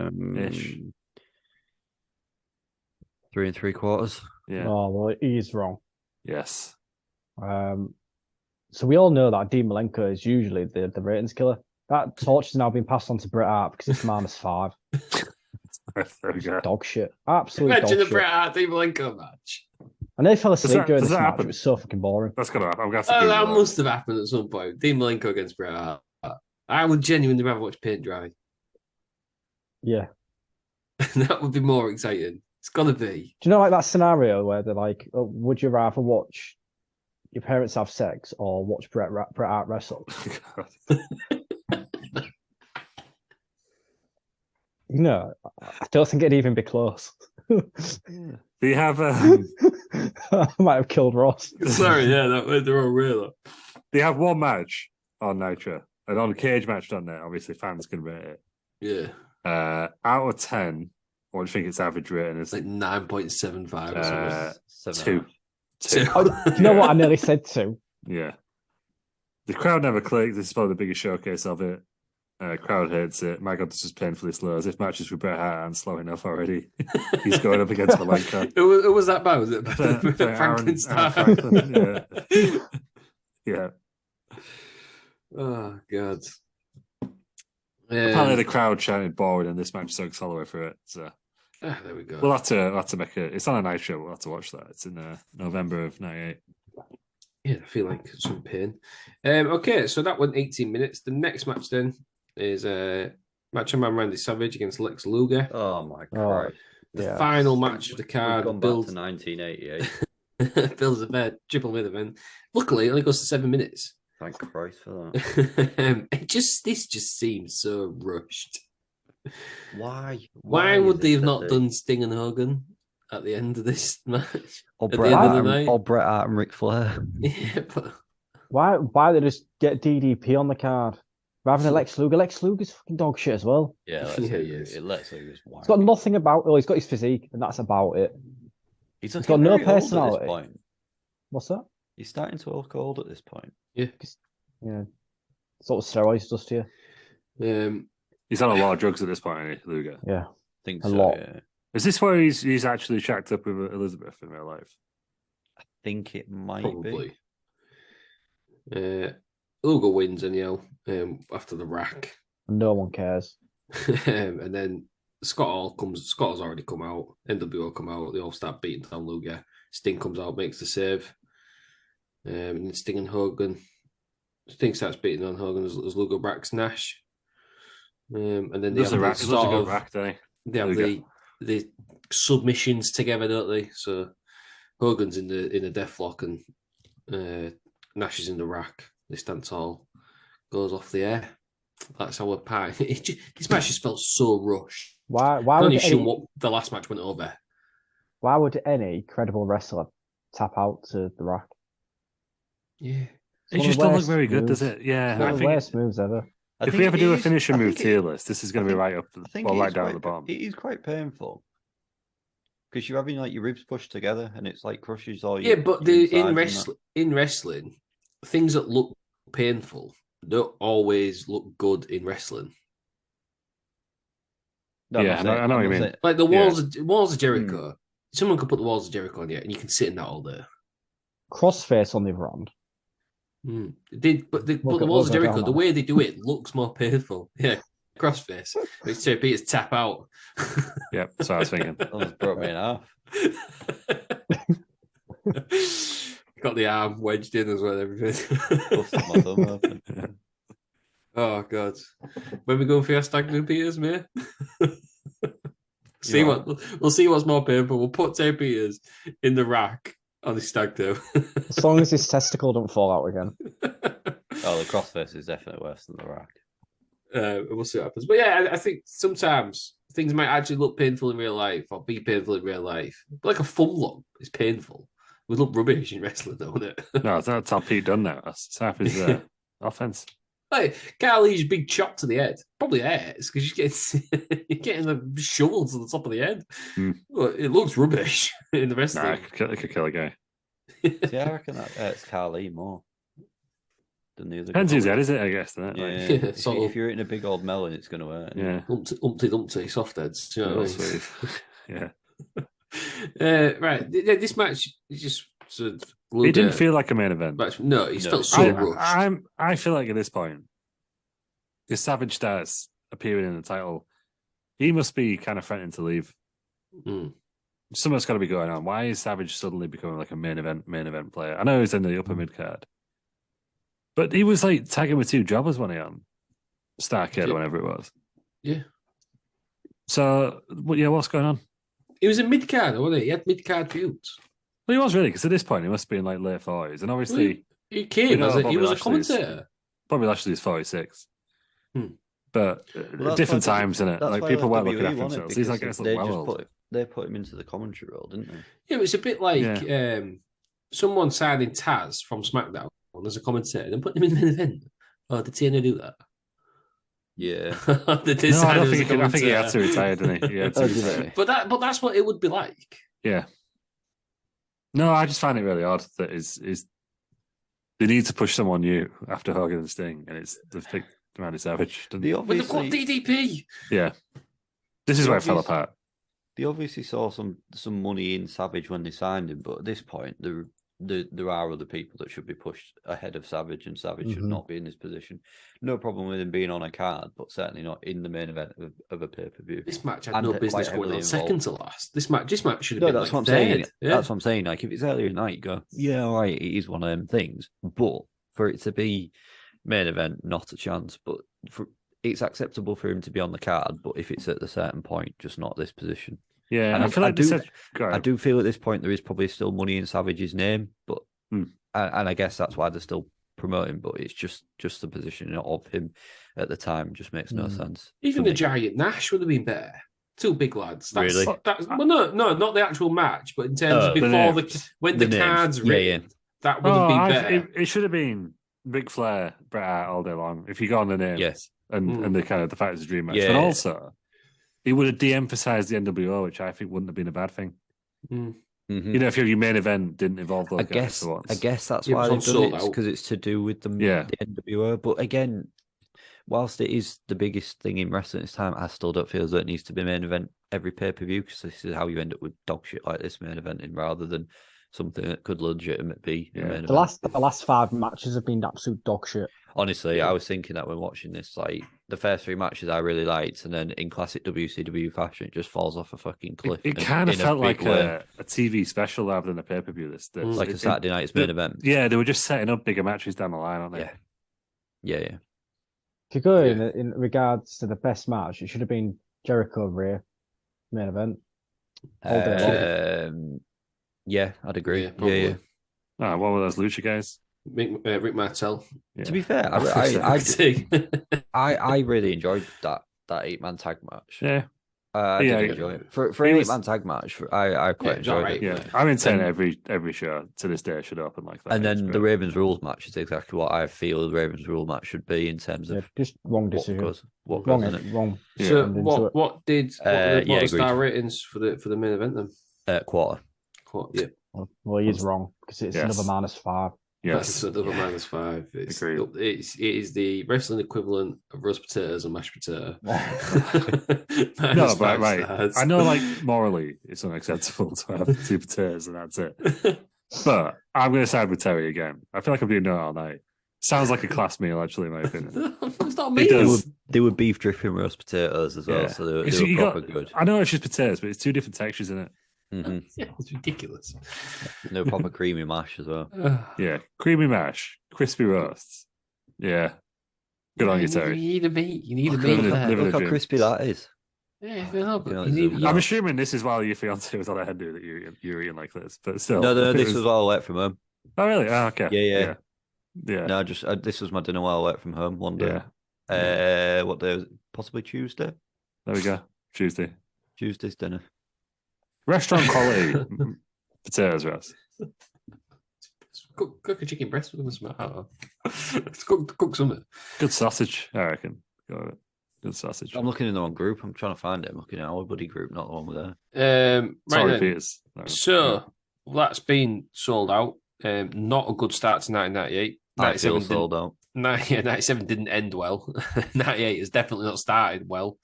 3 3/4. Yeah. Oh well, he's wrong. Yes. So we all know that Dean Malenko is usually the ratings killer. That torch has now been passed on to Bret Hart because it's -5. Dog shit. Absolutely. Imagine the Bret Hart Dean Malenko match. And they fell asleep during this match. It was so fucking boring. That's gonna happen. That must have happened at some point. Dean Malenko against Bret Hart. I would genuinely rather watch paint dry. Yeah. That would be more exciting. It's gonna be. Do you know like that scenario where they're like, oh, would you rather watch your parents have sex or watch Bret Hart wrestle? No, I don't think it'd even be close. Do you have? I might have killed Ross. Sorry, yeah, that went the wrong way though. They have one match on Nitro, and on Cage Match on there. Obviously, fans can rate it. Yeah. Out of 10, what do you think its average rating is? Like 9.75 or something. 2. Oh, you know what? I nearly said 2. Yeah. The crowd never clicked. This is probably the biggest showcase of it. Crowd hates it. My God, this is painfully slow. As if matches with Bret Hart aren't slow enough already. He's going up against Malenko. It was that bad, was it? Frankenstein. Yeah. Oh, God. Apparently the crowd chanted bored and this match so accelerated for it. So there we go. We'll have to make it. It's on a night show. We'll have to watch that. It's in November of 98. Yeah, I feel like some pain. Okay, so that went 18 minutes. The next match then is Macho Man Randy Savage against Lex Luger. Oh my God! The final match of the card. Gone back to 1988. Builds a bed, triple main event. Luckily, it only goes to 7 minutes. Thank Christ for that. This just seems so rushed. Why? Why would they have not done Sting and Hogan? at the end of this match. Or At the end of the night. Or Bret Hart and Ric Flair. Yeah, but Why they just get DDP on the card rather than Lex Luger? Lex Luger's fucking dog shit as well. Yeah, Lex Lex Luger- Luger. he is. Lex Luger's wild. He's got nothing about. Oh, he's got his physique, and that's about it. He's got no very old at this personality. point. What's that? He's starting to look old at this point. Yeah, sort of steroids does to you. He's on a lot of drugs at this point, ain't he, Luger? Yeah, I think A so, lot. yeah. Is this where he's actually shacked up with Elizabeth in real life? I think it might probably. be. Luger wins anyhow after the rack. No one cares. And then Scott's already come out. NWO come out. They all start beating down Luger. Sting comes out, makes the save. And then Sting and Hogan. Sting starts beating on Hogan as Luger racks Nash. And then they It was a have good rack, don't he? they have the submissions together, don't they? So Hogan's in a deathlock and Nash is in the rack. They stand tall. Goes off the air. That's our part. This match just felt so rushed. Why I'm not would even sure what the last match went over. Why would any credible wrestler tap out to the rack? Yeah. It just don't look very good, does it? Yeah, It's one I of the think worst moves ever. if we ever do a finisher move tier list, this is going to be right up, right down at the bottom. It is quite painful because you're having like your ribs pushed together, and it's like crushes all. Yeah, but in wrestling, things that look painful don't always look good in wrestling. No, yeah, I know what you mean. Like the walls of Jericho. Someone could put the walls of Jericho on you, and you can sit in that all day. Crossface on the other hand. But the walls of Jericho, the way they do it looks more painful. Yeah, crossface. Which Terry Peters tap out. Yep, that's what I was thinking. Almost broke me in half. Got the arm wedged in as well. Everything. Busted my thumb open. Oh God! When we go for your stag do, Peters, mate. We'll see what's more painful. We'll put Terry Peters in the rack on the stag do. As long as his testicle don't fall out again. Oh, the crossface is definitely worse than the rack. We'll see what happens. But yeah, I think sometimes things might actually look painful in real life or be painful in real life. But like a thumb lump is painful. It would look rubbish in wrestling, though, wouldn't it? No, that's how Pete done now. That's half his offense. Like Carly's big chop to the head probably hurts because you're getting the shovel to the top of the head. Well, it looks rubbish in the rest of it. It could kill a guy. See, I reckon that hurts Carly more than the other. Depends whose head is it, I guess. Doesn't it? Yeah, like, if you're eating a big old melon, it's going to hurt. Yeah. Umpty Dumpty soft heads. You know what I mean? Yeah. Right. This match is just sort of. It didn't feel like a main event. No, it felt so rushed. I feel like at this point, if Savage starts appearing in the title, he must be kind of threatening to leave. Something's got to be going on. Why is Savage suddenly becoming like a main event player? I know he's in the upper mid card, but he was like tagging with two jobbers when he on Starrcade or whenever it was. Yeah. So what's going on? He was in mid card, wasn't he? He had mid card feuds. Well, he was really, because at this point he must be in like late 40s, and obviously he came as he was a commentator. Bobby Lashley's 46. But different times, isn't it? Like people weren't looking after themselves. He's like, they put him into the commentary role, didn't they? Yeah, it's a bit like someone signing Taz from SmackDown as a commentator and putting him in the main event. Oh, did TNA do that? Yeah. I think he had to retire, didn't he? But that's what it would be like. Yeah. No, I just find it really odd that is they need to push someone new after Hogan and Sting, and it's the pick Randy Savage. When they've got DDP. Yeah. This is where it fell apart. They obviously saw some money in Savage when they signed him, but at this point, there are other people that should be pushed ahead of Savage, and Savage should not be in this position. No problem with him being on a card, but certainly not in the main event of a pay-per-view. This match had no business going on second to last. This match should have been that's what I'm saying. Yeah. That's what I'm saying. Like, if it's earlier in the night, you go, yeah, all right, it is one of them things. But for it to be main event, not a chance. But it's acceptable for him to be on the card, but if it's at a certain point, just not this position. Yeah, and I do feel at this point there is probably still money in Savage's name, but and I guess that's why they're still promoting. But it's just the position of him at the time just makes no sense. Even the Giant Nash would have been better. two big lads. That's, Really? Well, no, not the actual match, but in terms of before when the cards written, that would have been better. It should have been Ric Flair, Bret Hart all day long. If you go on the names, yes, and the kind of the Fighter's Dream match, Yeah. but also it would have de-emphasized the NWO, which I think wouldn't have been a bad thing. Mm-hmm. You know, if your main event didn't involve those guys for once. I guess that's It why was they've on done it, Souled Out. because it's to do with the Yeah. NWO. But again, whilst it is the biggest thing in wrestling this time, I still don't feel as though it needs to be main event every pay-per-view, because this is how you end up with dog shit like this main eventing, rather than something that could legitimately be a main event. The last 5 matches have been absolute dog shit. Honestly, I was thinking that when watching this, like the first 3 matches I really liked, and then in classic WCW fashion, it just falls off a fucking cliff. It kind of felt like a TV special rather than a pay-per-view. This like a Saturday night's main event. Yeah, they were just setting up bigger matches down the line, aren't they? Yeah. If you go in regards to the best match, it should have been Jericho Rhea main event. All day long. Yeah, I'd agree. Yeah. What were those Lucha guys? Rick Martel. Yeah. To be fair, I really enjoyed that 8-man tag match. Yeah. I did enjoy it. For an 8-man tag match, I quite enjoyed it. Yeah, I'm insane. Every show to this day should open like that. And then the Ravens Rules match is exactly what I feel the Ravens Rule match should be in terms of just wrong decision. What goes in it. Wrong. So what were the star agreed. ratings for the main event then? Quarter. Yeah. Well, he is wrong because it's another -5. Yes, that's another -5. It is the wrestling equivalent of roast potatoes and mashed potato. No, but right. I know, like morally, it's unacceptable to have 2 potatoes and that's it. But I'm going to side with Terry again. I feel like I'm doing no all night. Sounds like a class meal, actually, in my opinion. It's not me. They were beef dripping roast potatoes as well, so they were proper good. I know it's just potatoes, but it's 2 different textures in it. Mm-hmm. Yeah, it's ridiculous. No proper creamy mash as well. Yeah, creamy mash, crispy roasts. Yeah, good on you, Terry. You need a meat. Look how crispy that is. Yeah, I'm assuming this is while your fiance was on a head do that you're eating like this, but still. No, this was while I worked from home. Oh, really? Oh, okay. Yeah. No, this was my dinner while I worked from home one day. What day was it? Possibly Tuesday. There we go. Tuesday's dinner. Restaurant quality potatoes, Ross. Cook a chicken breast with them. Cook something. Good sausage, I reckon. Good sausage. I'm looking in the wrong group. I'm trying to find it. I'm looking at our buddy group, not the one with there. Sorry, Peters. So that's been sold out. Not a good start to 1998. I feel sold out. 97 didn't end well. 98 has definitely not started well.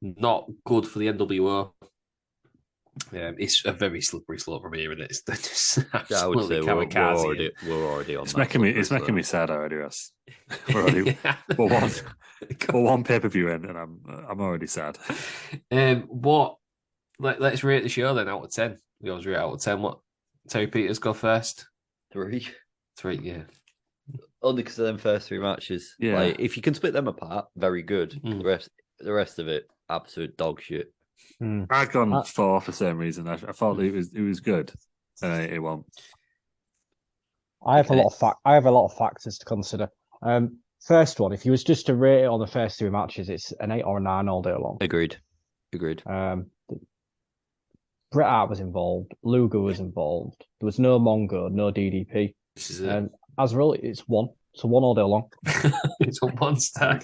Not good for the NWO. It's a very slippery slope from here, and it's just absolutely kamikaze. We're already on. It's making me sad already, Ross. We're one pay-per-view in, and I'm already sad. Let's rate the show then out of 10. We always rate out of 10. What? Terry Peters go first. 3. Yeah. Only because of them first 3 matches. Yeah. Like, if you can split them apart, very good. The rest of it, absolute dog shit. I'd gone 4 for the same reason. I thought it was good, and it won't. I have a lot of factors to consider. First one, if you was just to rate it on the first 3 matches, it's an 8 or a 9 all day long. Agreed. Bret Hart was involved. Luger was involved. There was no Mongo, no DDP. This is it. As really, it's 1. So 1 all day long. It's a 1 star.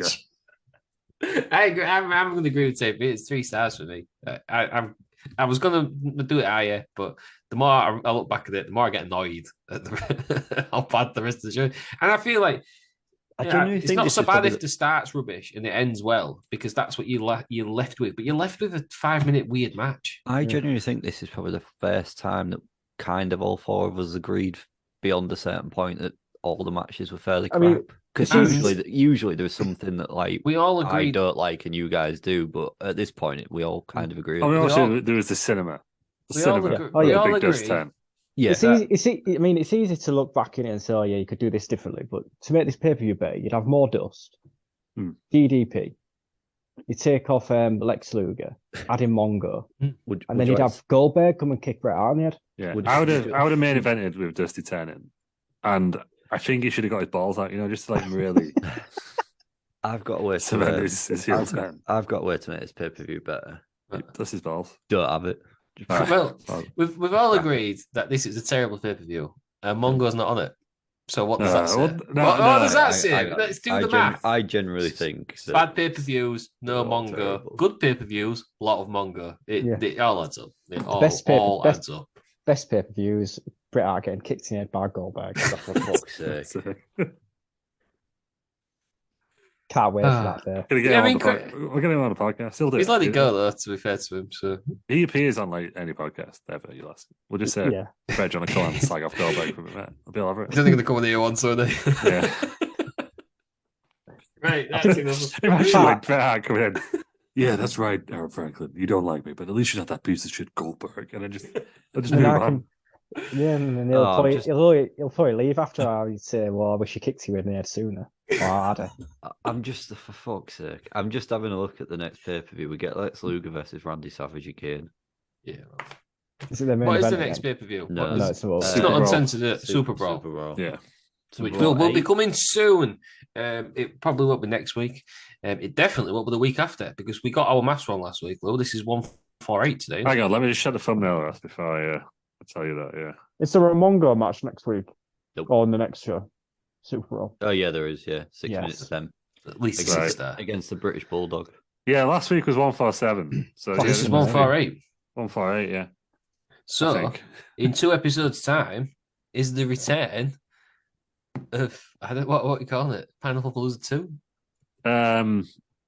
I agree. I'm going to agree with Dave. It's 3 stars for me. I was going to do it higher, but the more I look back at it, the more I get annoyed at how bad the rest of the show. And I feel like it's not so bad if the start's rubbish and it ends well, because that's what you're left with. But you're left with a 5-minute weird match. I genuinely think this is probably the first time that kind of all 4 of us agreed beyond a certain point that all the matches were fairly crap. Because usually there's something that like we all agree I don't like and you guys do, but at this point we all kind of agree. There was the cinema. We all agree. Yeah, it's easy to look back in it and say, oh yeah, you could do this differently. But to make this pay-per-view better, you'd have more dust, DDP. You take off Lex Luger, add in Mongo, and then you'd have Goldberg come and kick Bret Hart in the head. Yeah, I would have main evented with Dusty turning, and I think he should have got his balls out, just like really. I've got a way to I've got a way to make this pay-per-view better. That's his balls. Don't have it. Well, we've all agreed that this is a terrible pay-per-view, and Mongo's not on it. So what does that say? What does that say? Let's do the math. I generally think that bad pay-per-views, no Mongo. Terrible. Good pay-per-views, a lot of Mongo. It all adds up. It all adds up. Best pay-per-views, Bret Hart getting kicked in the head by Goldberg. For fuck's sake. Can't wait for that day. We're getting him on the podcast. He's let it go, though, to be fair to him. So he appears on like any podcast ever, you'll ask. We'll just say, Bret on a call and slag off Goldberg for a minute. I'll be all over it. He's only going to come on here once, aren't he? Yeah. Right, that's enough. Imagine like Bret Hart coming in. Yeah, that's right, Aaron Franklin. You don't like me, but at least you're not that piece of shit Goldberg. And I'll just move on. Yeah, and he'll probably leave after. He'd say, "Well, I wish you kicked you in the head sooner or harder." I'm just, for fuck's sake, I'm just having a look at the next pay-per-view. We get Lex Luger versus Randy Savage again. Yeah. Is it the main what event is the again? next pay-per-view? No, it's not uncensored. Super Brawl. Yeah. Which will be coming soon. It probably won't be next week. It definitely won't be the week after because we got our maths wrong last week. Well, this is 148 today. Hang on, let me just shut the thumbnail off before I tell you that. Yeah. Is there a Mongo match next week? Nope. Or on the next show? Super Bowl. Oh yeah, there is. Yeah, 6 minutes of them. At least 6 there against the British Bulldog. Yeah, last week was 147. So this is 148. 148, yeah. So in 2 episodes' time is the return of what you call it? Pineapple Palooza 2?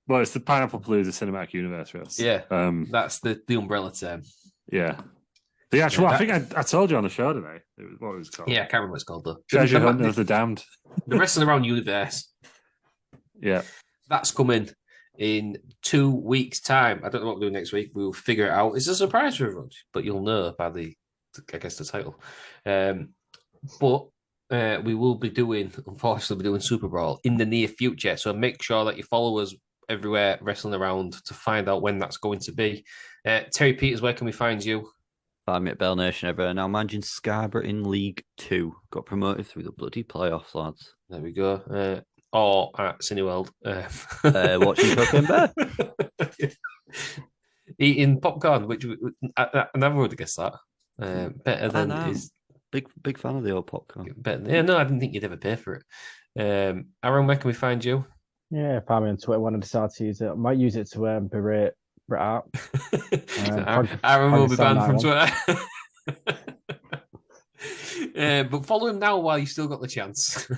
Well, it's the Pineapple Palooza Cinematic Universe, Russ. Yeah. That's the umbrella term. Yeah. The actual, I think I told you on the show today. What it was called. Yeah, I can't remember what it's called though. Treasure Hunt of the Damned. The Wrestling Around Universe. Yeah. That's coming in 2 weeks' time. I don't know what we'll do next week. We'll figure it out. It's a surprise for everyone, but you'll know by the title. But we will be doing Super Brawl in the near future. So make sure that you follow us everywhere Wrestling Around to find out when that's going to be. Terry Peters, where can we find you? Find me at Bell Nation everywhere. Now imagine Scarborough in League 2. Got promoted through the bloody playoffs, lads. There we go. Or at Cineworld. Watching Cocaine Bear. Eating popcorn, which I never would have guessed that. Better than his... Big fan of the old popcorn. Yeah, no, I didn't think you'd ever pay for it. Aaron, where can we find you? Yeah, find me on Twitter when I decide to use it. I might use it to berate Bret Hart. Aaron will be banned from Twitter. But follow him now while you still got the chance.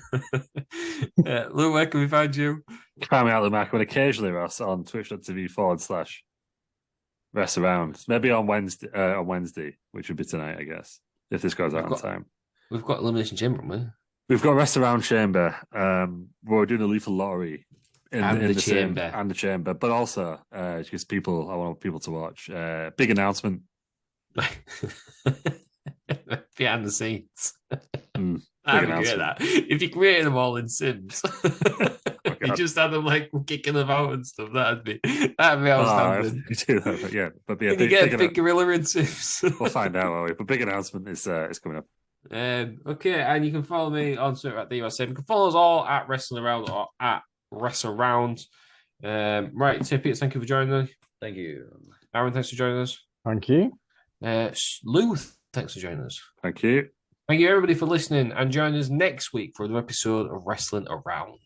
Lou, where can we find you? Find me out the Mac, and occasionally, Ross, on twitch.tv/Rest Around. Maybe on Wednesday, which would be tonight, I guess, if this goes out on time. We've got Elimination Chamber, haven't we? We've got Rest Around Chamber. We're doing a lethal lottery in the chamber, but also just I want people to watch. Big announcement. Behind the scenes. I'd be good at that. If you created them all in Sims, you just had them like kicking about and stuff. That'd be outstanding. But you get a big gorilla in Sims. We'll find out, won't we? But big announcement is coming up. Okay, and you can follow me on Twitter at DUSM. You can follow us all at Wrestling Around or at Wrestle Around. Right, Tim Peters, thank you for joining us. Thank you. Aaron, thanks for joining us. Thank you. Lou, thanks for joining us. Thank you. Thank you, everybody, for listening, and join us next week for another episode of Wrestling Around.